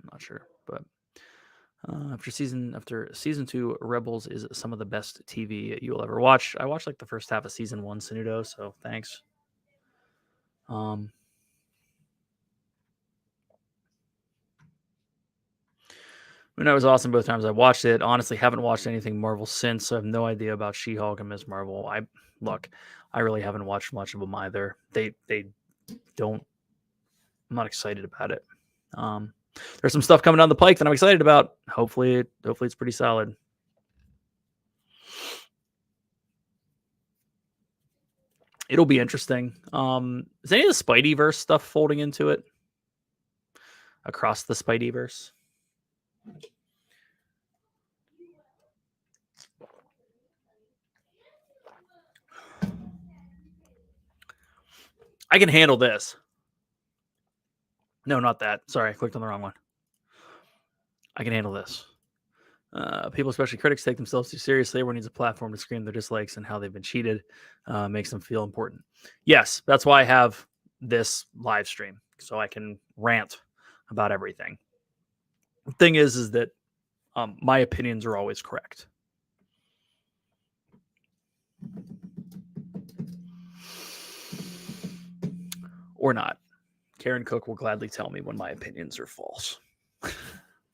I'm not sure, but after season 2, Rebels is some of the best TV you'll ever watch. I watched like the first half of season 1, Sanudo, so thanks. It was awesome both times I watched it. Honestly, haven't watched anything Marvel since, so I have no idea about She-Hulk and Ms. Marvel. I really haven't watched much of them either. They don't. I'm not excited about it. There's some stuff coming down the pike that I'm excited about. Hopefully it's pretty solid. It'll be interesting. Is any of the Spideyverse stuff folding into it? Across the Spideyverse? I can handle this. No, not that. Sorry, I clicked on the wrong one. I can handle this. People, especially critics, take themselves too seriously. Everyone needs a platform to scream their dislikes and how they've been cheated. Makes them feel important. Yes, that's why I have this live stream, so I can rant about everything. The thing is that my opinions are always correct. Or not. Karen Cook will gladly tell me when my opinions are false. My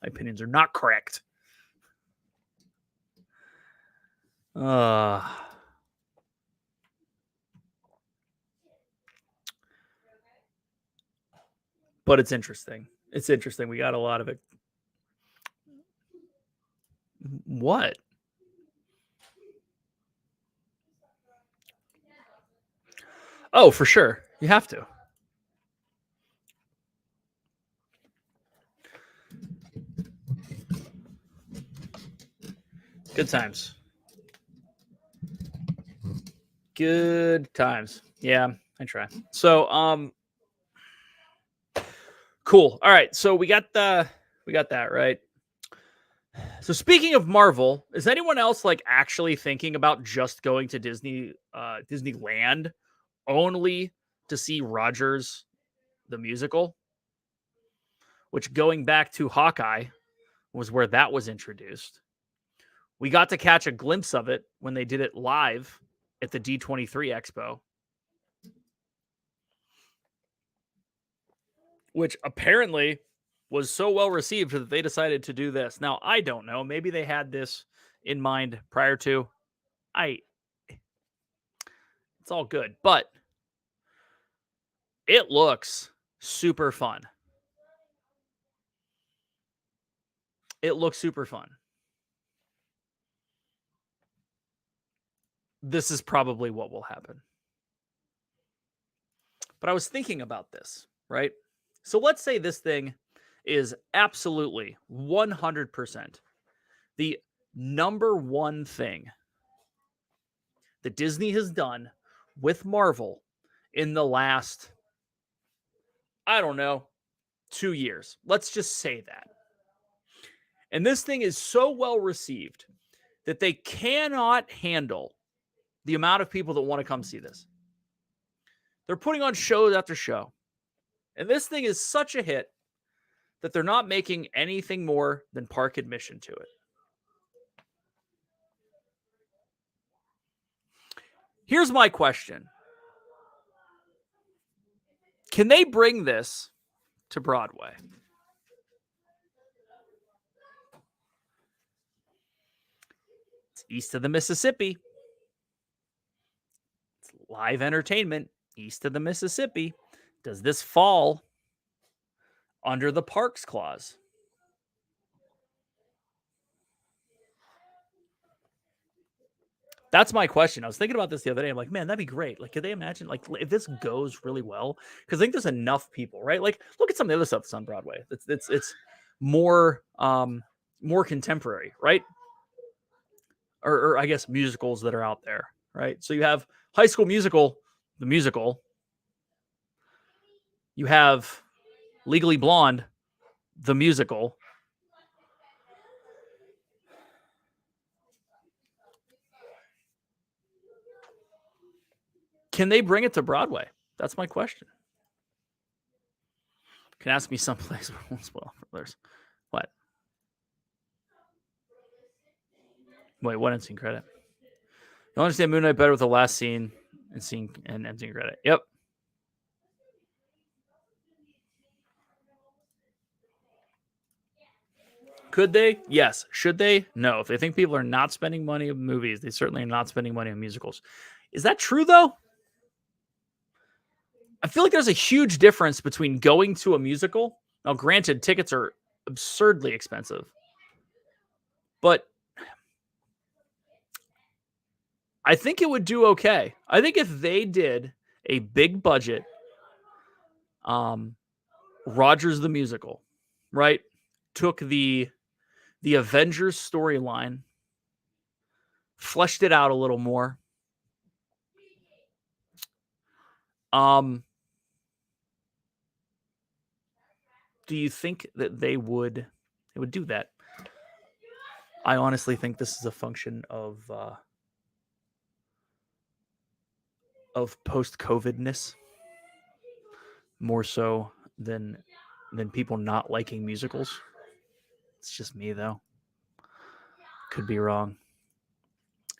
opinions are not correct. But it's interesting. It's interesting. We got a lot of it. What? Oh, for sure. You have to. Good times. Good times. Yeah, I try. So, cool. All right. So we got that right. So speaking of Marvel, is anyone else like actually thinking about just going to Disneyland only to see Rogers the musical? Which, going back to Hawkeye, was where that was introduced. We got to catch a glimpse of it when they did it live at the D23 Expo, which apparently was so well received that they decided to do this. Now, I don't know. Maybe they had this in mind prior to. It's all good, but it looks super fun. It looks super fun. This is probably what will happen. But I was thinking about this, right? So let's say this thing is absolutely 100% the number one thing that Disney has done with Marvel in the last, I don't know, 2 years. Let's just say that. And this thing is so well received that they cannot handle the amount of people that want to come see this. They're putting on show after show. And this thing is such a hit that they're not making anything more than park admission to it. Here's my question. Can they bring this to Broadway? It's east of the Mississippi. It's live entertainment east of the Mississippi. Does this fall under the Parks Clause? That's my question. I was thinking about this the other day. I'm like, man, that'd be great. Like, could they imagine, like, if this goes really well? Because I think there's enough people, right? Like, look at some of the other stuff that's on Broadway. It's more more contemporary, right? Or I guess musicals that are out there, right? So you have High School Musical, the musical. You have Legally Blonde, the musical. Can they bring it to Broadway? That's my question. You can ask me someplace where it won't spoil for others. What? Wait, what unseen credit? You'll understand Moon Knight better with the last scene and scene and unseen credit. Yep. Could they? Yes. Should they? No. If they think people are not spending money on movies, they certainly are not spending money on musicals. Is that true, though? I feel like there's a huge difference between going to a musical. Now, granted, tickets are absurdly expensive, but I think it would do okay. I think if they did a big budget, Rogers the musical, right, took the Avengers storyline, fleshed it out a little more. Do you think that they would do that? I honestly think this is a function of post-COVIDness more so than people not liking musicals. It's just me, though. Could be wrong.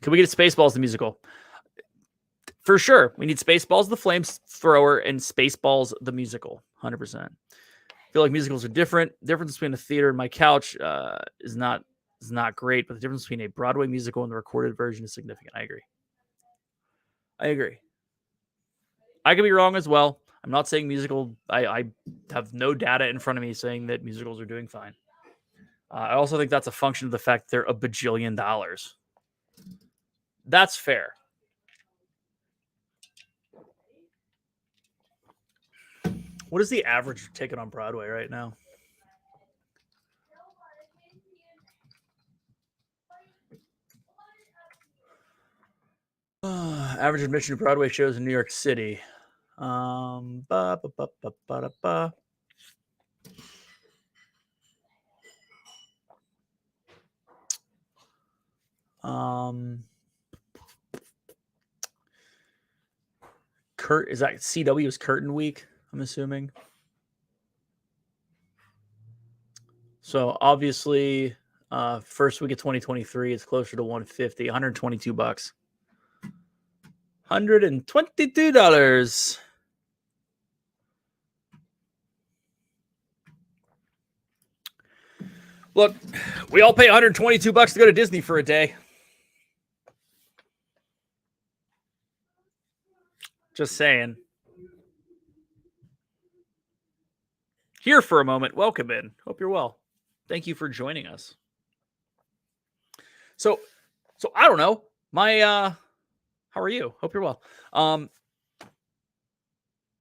Could we get Spaceballs the musical? For sure. We need Spaceballs the Flamethrower and Spaceballs the musical. 100%. I feel like musicals are different. The difference between a theater and my couch is not great, but the difference between a Broadway musical and the recorded version is significant. I agree. I could be wrong as well. I'm not saying musical. I have no data in front of me saying that musicals are doing fine. I also think that's a function of the fact that they're $1 bajillion. That's fair. What is the average ticket on Broadway right now? Average admission to Broadway shows in New York City. Kurt, is that CW's Curtain Week? I'm assuming. So obviously, first week of 2023, it's closer to 150, $122. $122. Look, we all pay $122 to go to Disney for a day. Just saying. Here for a moment. Welcome in. Hope you're well. Thank you for joining us. So I don't know. How are you? Hope you're well.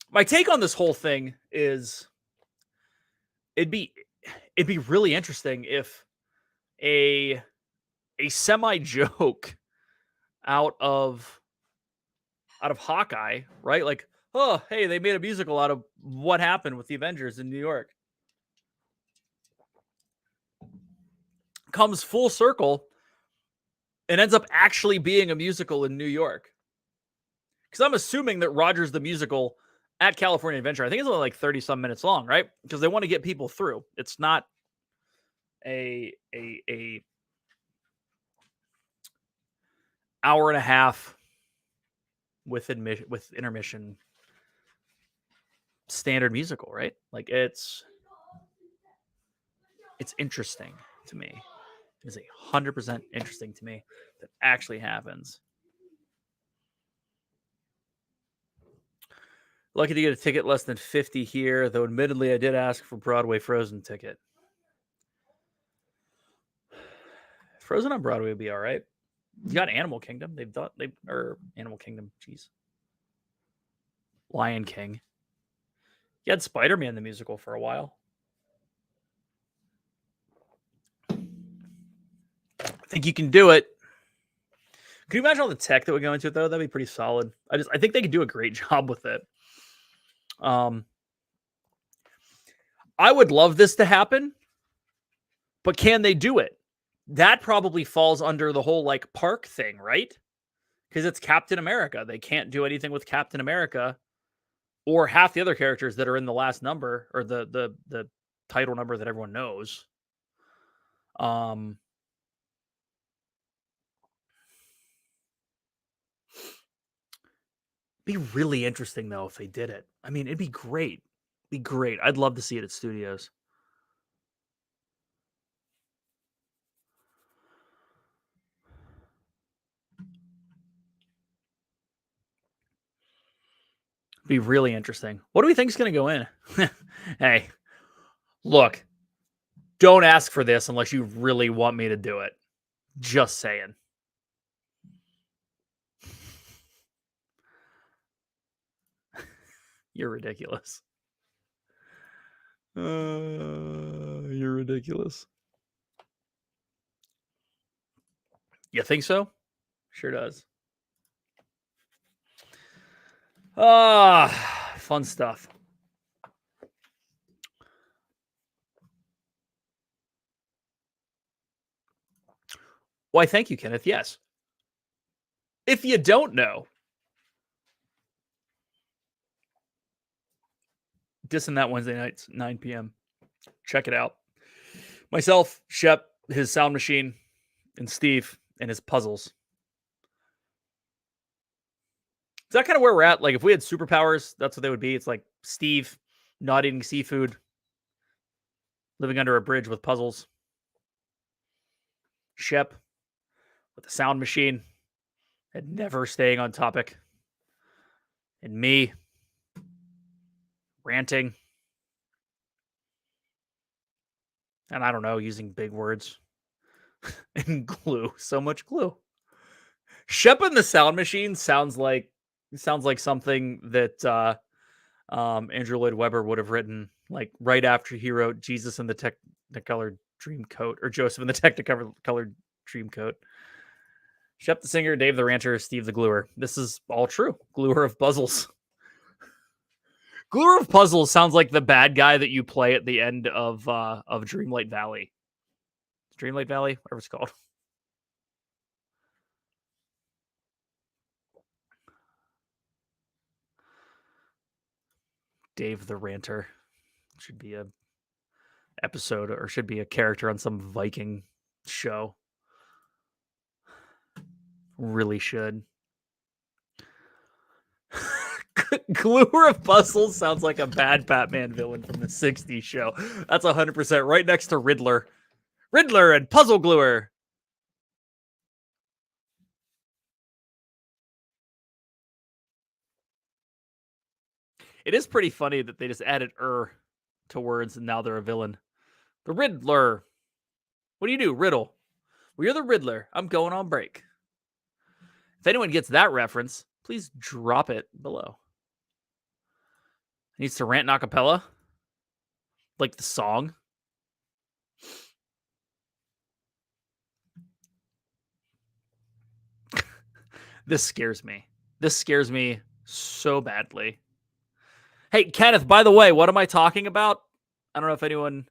My take on this whole thing is it'd be really interesting if a semi joke out of Hawkeye, right? Like, oh, hey, they made a musical out of what happened with the Avengers in New York. Comes full circle and ends up actually being a musical in New York. Because I'm assuming that Rogers the musical at California Adventure, I think it's only like 30 some minutes long, right? Because they want to get people through. It's not a hour and a half with intermission standard musical, right? Like it's interesting to me. It is 100% interesting to me that actually happens. Lucky to get a ticket less than 50 here, though admittedly I did ask for Broadway Frozen ticket. Frozen on Broadway would be all right. You got Animal Kingdom. Animal Kingdom, jeez. Lion King. You had Spider-Man the musical for a while. I think you can do it. Can you imagine all the tech that would go into it though? That'd be pretty solid. I think they could do a great job with it. I would love this to happen, but can they do it? That probably falls under the whole like park thing, right? Because it's Captain America. They can't do anything with Captain America or half the other characters that are in the last number or the title number that everyone knows. Be really interesting though if they did it. I mean, it'd be great. Be great. I'd love to see it at studios. Be really interesting. What do we think is going to go in? Hey, look, don't ask for this unless you really want me to do it. Just saying. You're ridiculous. You're ridiculous. You think so? Sure does. Fun stuff. Why, thank you, Kenneth. Yes. If you don't know, Dissing That Wednesday nights, 9 p.m. Check it out. Myself, Shep, his sound machine, and Steve and his puzzles. Is that kind of where we're at? Like, if we had superpowers, that's what they would be. It's like Steve not eating seafood, living under a bridge with puzzles. Shep with the sound machine and never staying on topic. And me ranting. And I don't know, using big words. And glue. So much glue. Shep and the sound machine sounds like something that Andrew Lloyd Webber would have written like right after he wrote Jesus in the Technicolor Dreamcoat or Joseph in the Technicolor Dreamcoat. Shep the singer, Dave the ranter, Steve the gluer. This is all true. Gluer of puzzles. Gluer of puzzles sounds like the bad guy that you play at the end of Dreamlight Valley. Dreamlight Valley, whatever it's called. Dave the ranter should be a episode or should be a character on some Viking show. Really should. Gluer of puzzles sounds like a bad Batman villain from the 60s show. That's 100% right next to Riddler. Riddler and Puzzle Gluer. It is pretty funny that they just added to words and now they're a villain. The Riddler. What do you do, Riddle? Well, you're the Riddler. I'm going on break. If anyone gets that reference, please drop it below. Needs to rant in acapella? Like the song? This scares me. This scares me so badly. Hey, Kenneth, by the way, what am I talking about? I don't know if anyone...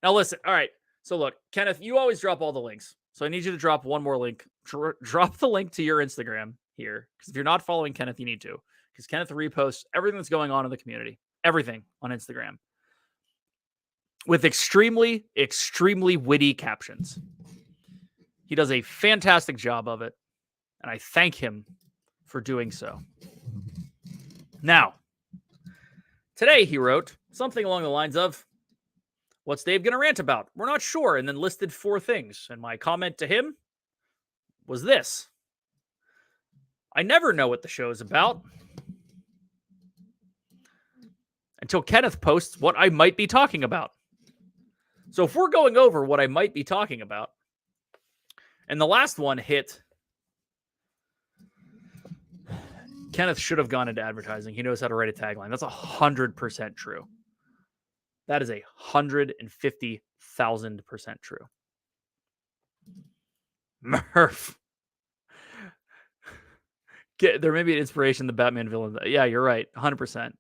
Now listen, all right. So look, Kenneth, you always drop all the links. So I need you to drop one more link. Drop the link to your Instagram here. Because if you're not following Kenneth, you need to. Because Kenneth reposts everything that's going on in the community. Everything on Instagram. With extremely, extremely witty captions. He does a fantastic job of it. And I thank him for doing so. Now, Today, he wrote something along the lines of, "What's Dave going to rant about? We're not sure," and then listed 4 things. And my comment to him was this: I never know what the show is about until Kenneth posts what I might be talking about. So if we're going over what I might be talking about, and the last one hit, Kenneth should have gone into advertising. He knows how to write a tagline. That's 100% true. That is 150,000% true. Murph. There may be an inspiration in the Batman villain. Yeah, you're right. 100%.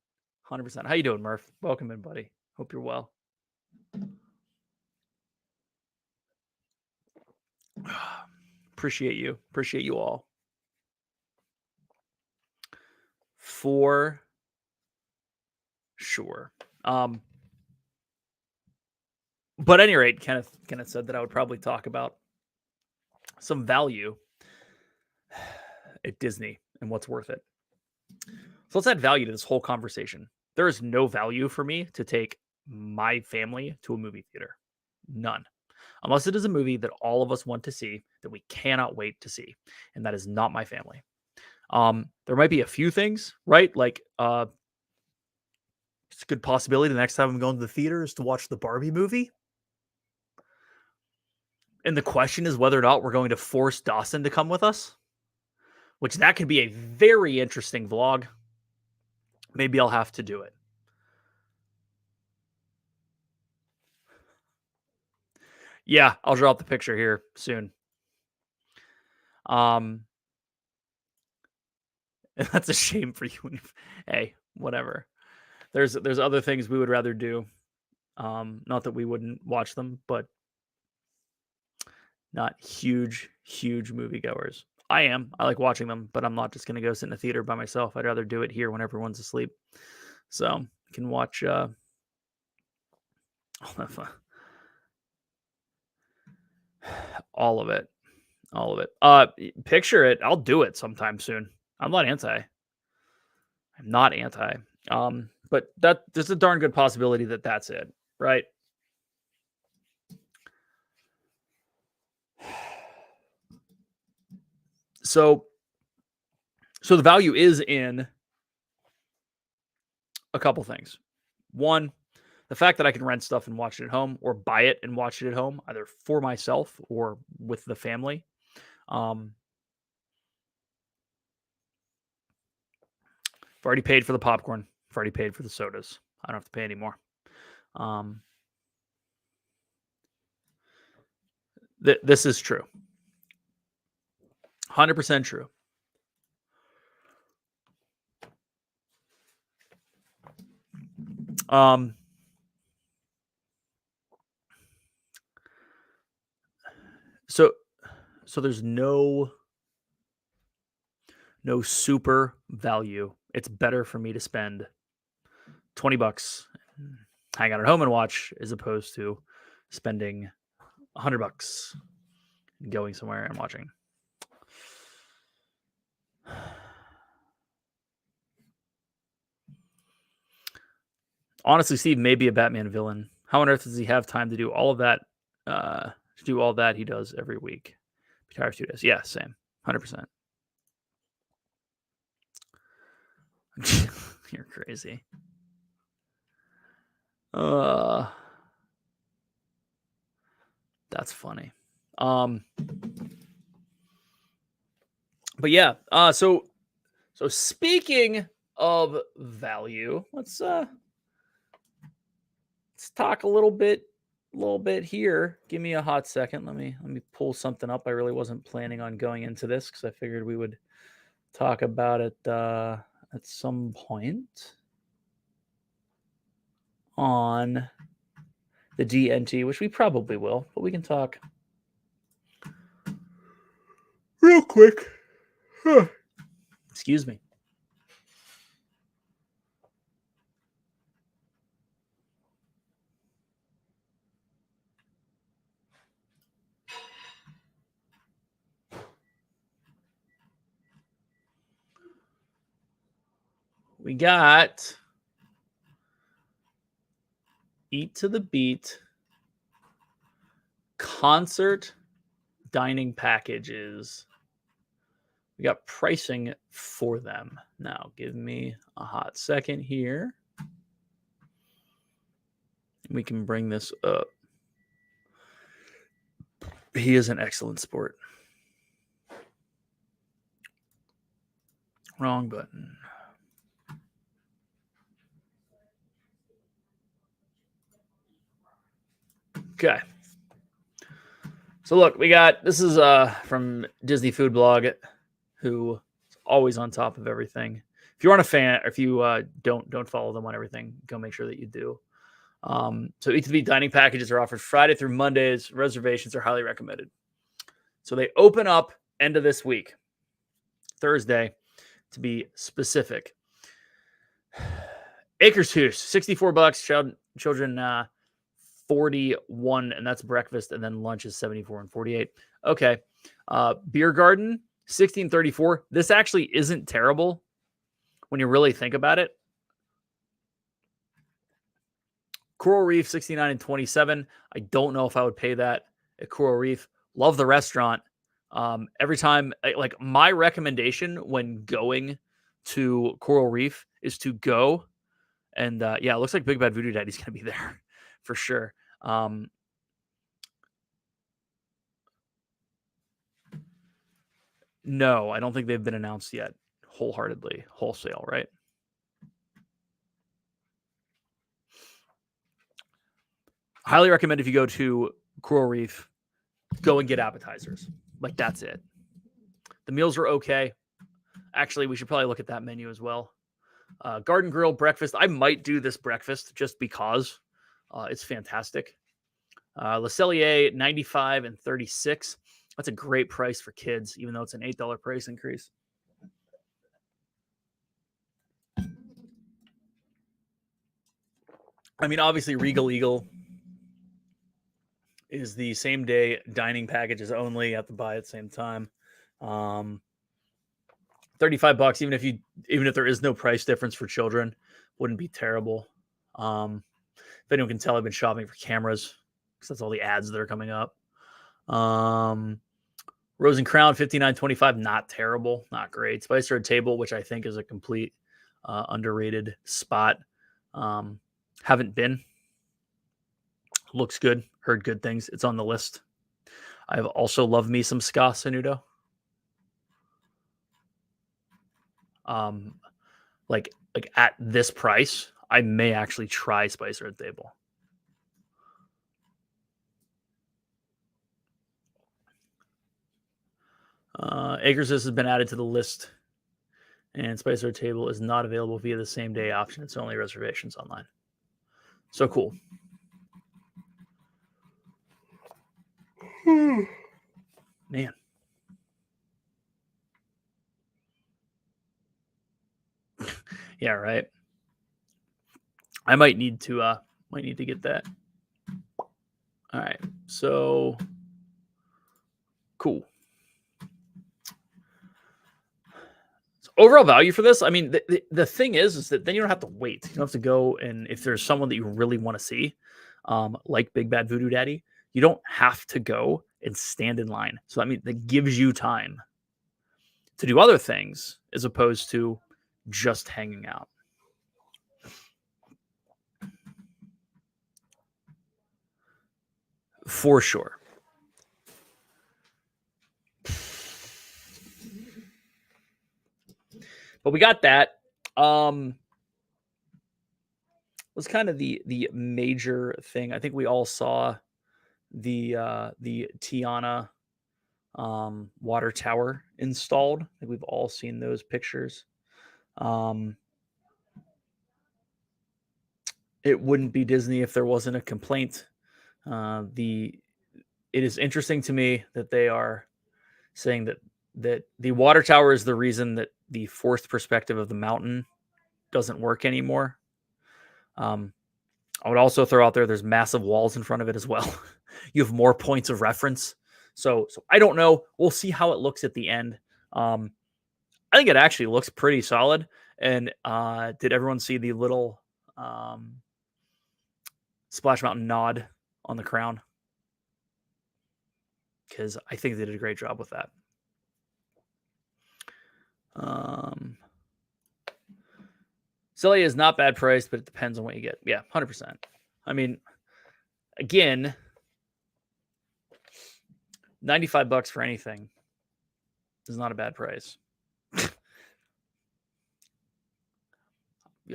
100%. How you doing, Murph? Welcome in, buddy. Hope you're well. Appreciate you. Appreciate you all. For sure. But at any rate, Kenneth said that I would probably talk about some value at Disney and what's worth it. So let's add value to this whole conversation. There is no value for me to take my family to a movie theater. None. Unless it is a movie that all of us want to see, that we cannot wait to see. And that is not my family. There might be a few things, right? Like, it's a good possibility the next time I'm going to the theater is to watch the Barbie movie. And the question is whether or not we're going to force Dawson to come with us, which that could be a very interesting vlog. Maybe I'll have to do it. Yeah, I'll drop the picture here soon. And that's a shame for you. Hey, whatever. There's other things we would rather do. Not that we wouldn't watch them, but not huge moviegoers. I am. I like watching them, but I'm not just going to go sit in a theater by myself. I'd rather do it here when everyone's asleep. So you can watch all of it. All of it. Picture it. I'll do it sometime soon. I'm not anti. But there's a darn good possibility that that's it, right? So the value is in a couple things. One, the fact that I can rent stuff and watch it at home, or buy it and watch it at home, either for myself or with the family. I've already paid for the popcorn. I've already paid for the sodas. I don't have to pay anymore. This is true. 100% true. So there's no super value. It's better for me to spend $20, hang out at home and watch, as opposed to spending $100 and going somewhere and watching. Honestly, Steve may be a Batman villain. How on earth does he have time to do all of that? To do all that he does every week. Be tired of 2 days. Yeah, same. 100%. You're crazy. That's funny. But yeah. So speaking of value, let's talk a little bit here. Give me a hot second. Let me pull something up. I really wasn't planning on going into this because I figured we would talk about it at some point on the DNT, which we probably will, but we can talk real quick. Excuse me. We got Eat to the Beat concert dining packages. We got pricing for them. Now, give me a hot second here. We can bring this up. He is an excellent sport. Wrong button. Okay. So look, we got, this is from Disney Food Blog, who is always on top of everything. If you aren't a fan, or if you don't follow them on everything, go make sure that you do. So Eat to the Beat dining packages are offered Friday through Mondays. Reservations are highly recommended. So they open up end of this week, Thursday, to be specific. Akershus, $64. Children, 41, and that's breakfast, and then lunch is 74 and 48. Okay. Beer Garden, $16.34. This actually isn't terrible when you really think about it. Coral Reef, 69 and 27. I don't know if I would pay that at Coral Reef. Love the restaurant. Every time, like, my recommendation when going to Coral Reef is to go, and yeah, it looks like Big Bad Voodoo Daddy's going to be there for sure. No, I don't think they've been announced yet wholeheartedly, wholesale, right? Highly recommend if you go to Coral Reef, go and get appetizers. Like, that's it. The meals are okay. Actually, we should probably look at that menu as well. Garden Grill breakfast. I might do this breakfast just because it's fantastic. Le Cellier, 95 and 36. That's a great price for kids, even though it's an $8 price increase. I mean, obviously, Regal Eagle is the same day dining packages only. You have to buy at the same time. $35, even if there is no price difference for children, wouldn't be terrible. If anyone can tell, I've been shopping for cameras because that's all the ads that are coming up. Rose and Crown, $59.25, not terrible, not great. Spicer at Table, which I think is a complete underrated spot. Haven't been. Looks good. Heard good things. It's on the list. I've also loved me some Ska Sanudo. Like at this price, I may actually try Spicer at Table. Acres has been added to the list, and Spicer at Table is not available via the same day option. It's only reservations online. So cool. Man. Yeah, right. I might need to get that. All right. So cool. So overall value for this, I mean, the thing is that then you don't have to wait. You don't have to go, and if there's someone that you really want to see, like Big Bad Voodoo Daddy, you don't have to go and stand in line. So I mean, that gives you time to do other things as opposed to just hanging out. For sure. But we got that. Was kind of the major thing. I think we all saw the Tiana water tower installed. I think we've all seen those pictures. It wouldn't be Disney if there wasn't a complaint. It is interesting to me that they are saying that the water tower is the reason that the fourth perspective of the mountain doesn't work anymore. I would also throw out there's massive walls in front of it as well. You have more points of reference. So I don't know. We'll see how it looks at the end. I think it actually looks pretty solid. And did everyone see the little Splash Mountain nod on the crown, because I think they did a great job with that. Celia is not bad priced, but it depends on what you get. Yeah, 100%. I mean, again, $95 for anything is not a bad price.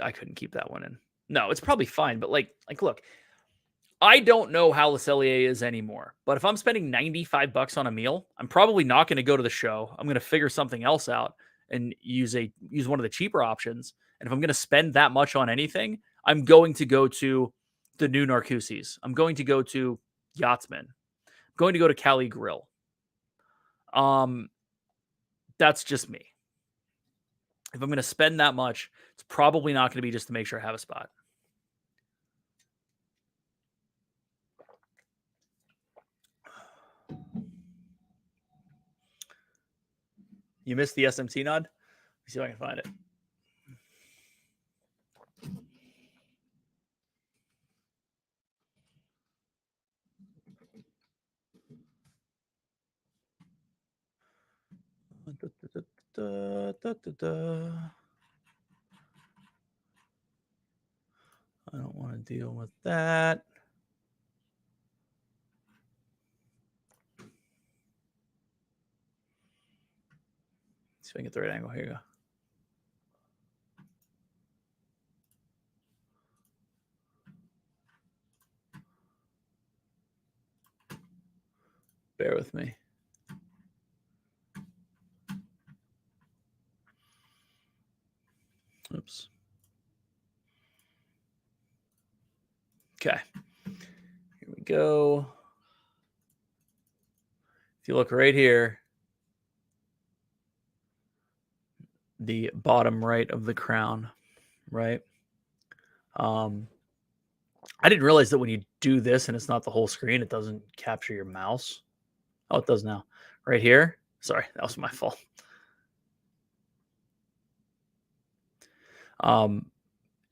I couldn't keep that one in. No, it's probably fine, but like look, I don't know how Le Cellier is anymore, but if I'm spending $95 on a meal, I'm probably not going to go to the show. I'm going to figure something else out and use one of the cheaper options. And if I'm going to spend that much on anything, I'm going to go to the new Narcoossee's. I'm going to go to Yachtsman. I'm going to go to Cali Grill. That's just me. If I'm going to spend that much, it's probably not going to be just to make sure I have a spot. You missed the SMT nod? Let me see if I can find it. I don't want to deal with that. See if I can get the right angle. Here you go. Bear with me. Oops. Okay. Here we go. If you look right here, the bottom right of the crown, right? I didn't realize that when you do this and it's not the whole screen, it doesn't capture your mouse. Oh, it does now. Right here. Sorry, that was my fault.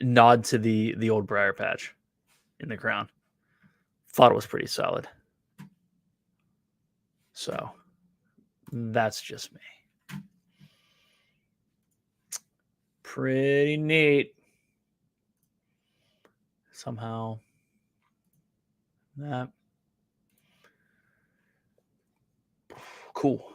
Nod to the old briar patch in the crown. Thought it was pretty solid. So that's just me. Pretty neat. Somehow that cool.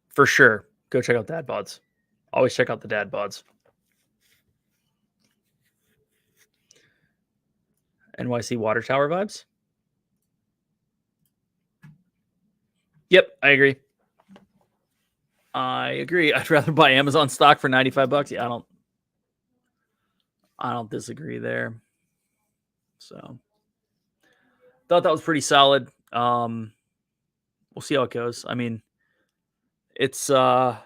For sure. Go check out Dad Bods. Always check out the Dad Bods. NYC Water Tower vibes. Yep, I agree. I'd rather buy Amazon stock for $95. Yeah, I don't disagree there. So thought that was pretty solid. We'll see how it goes. I mean, it's obviously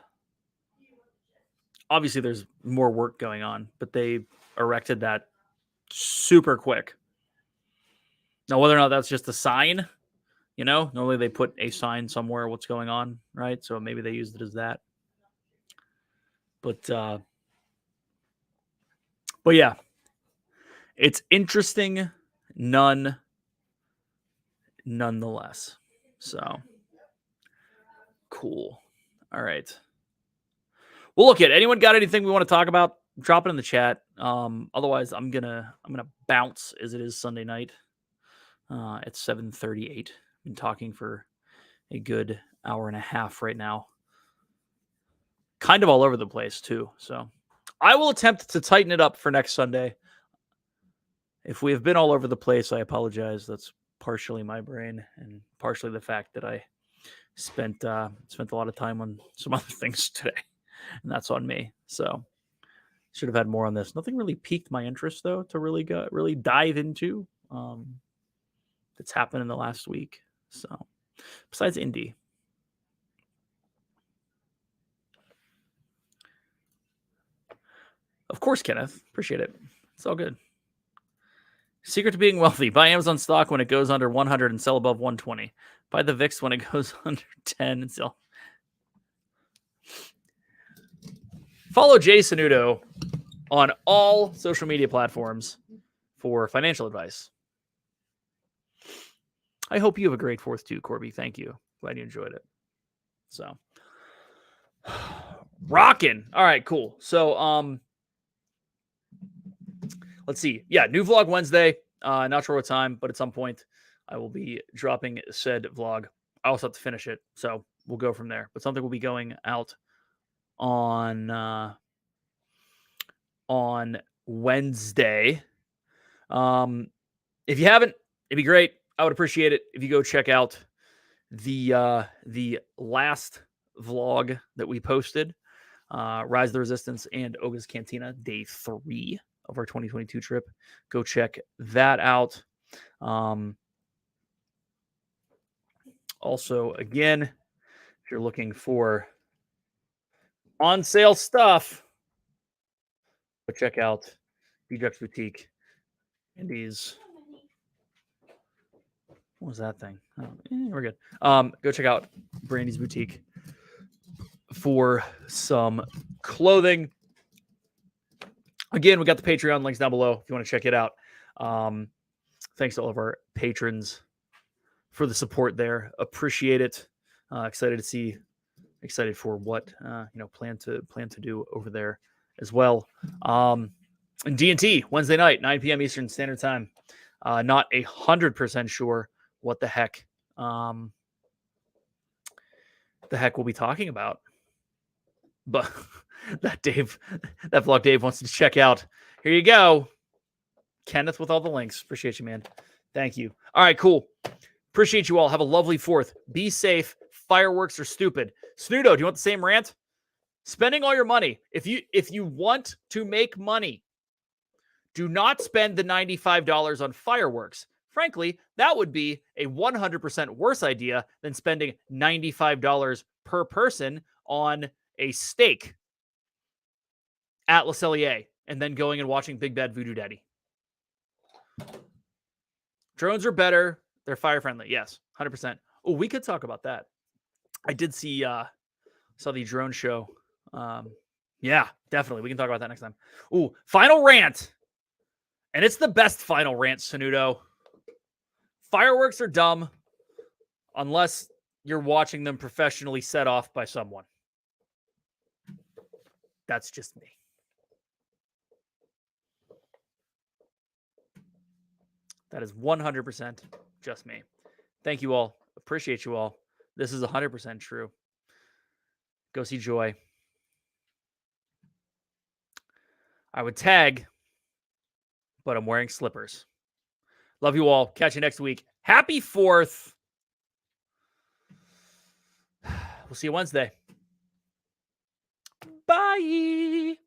there's more work going on, but they erected that super quick. Now, whether or not that's just a sign, normally they put a sign somewhere what's going on, right? So maybe they used it as that. But yeah, it's interesting nonetheless. So cool. All right. Well, look at anyone got anything we want to talk about? Drop it in the chat. Otherwise, I'm gonna bounce as it is Sunday night. At 7:38. I've been talking for a good hour and a half right now. Kind of all over the place too. So I will attempt to tighten it up for next Sunday. If we have been all over the place, I apologize. That's partially my brain and partially the fact that I spent a lot of time on some other things today, and that's on me. So should have had more on this. Nothing really piqued my interest though to really dive into. That's happened in the last week. So besides Indy. Of course, Kenneth. Appreciate it. It's all good. Secret to being wealthy. Buy Amazon stock when it goes under 100 and sell above 120. Buy the VIX when it goes under 10 and sell. Follow Jay Sanudo on all social media platforms for financial advice. I hope you have a great 4th too, Corby. Thank you. Glad you enjoyed it. So, rocking. All right, cool. So, let's see. Yeah, new vlog Wednesday. Not sure what time, but at some point I will be dropping said vlog. I also have to finish it, so we'll go from there. But something will be going out on Wednesday. If you haven't, it'd be great. I would appreciate it if you go check out the last vlog that we posted, Rise of the Resistance and Oga's Cantina, day 3 of our 2022 trip. Go check that out. Also, again, if you're looking for on sale stuff, go check out Djux Boutique. Indies. What was that thing? Oh, we're good. Go check out Brandy's Boutique for some clothing. Again, we got the Patreon links down below if you want to check it out. Thanks to all of our patrons for the support there. Appreciate it. Excited for what plan to do over there as well. And D&T Wednesday night, 9 p.m. Eastern Standard Time. Not 100% sure what the heck we'll be talking about, but that vlog Dave wants to check out. Here you go, Kenneth, with all the links. Appreciate you, man. Thank you. All right, cool. Appreciate you all. Have a lovely 4th. Be safe. Fireworks are stupid. Snudo, do you want the same rant? Spending all your money. If you want to make money, do not spend the $95 on fireworks. Frankly, that would be a 100% worse idea than spending $95 per person on a steak at Le Cellier and then going and watching Big Bad Voodoo Daddy. Drones are better. They're fire friendly. Yes, 100%. Oh, we could talk about that. I did saw the drone show. Yeah, definitely. We can talk about that next time. Ooh, final rant. And it's the best final rant, Sanudo. Fireworks are dumb unless you're watching them professionally set off by someone. That's just me. That is 100% just me. Thank you all. Appreciate you all. This is 100% true. Go see Joy. I would tag, but I'm wearing slippers. Love you all. Catch you next week. Happy 4th. We'll see you Wednesday. Bye.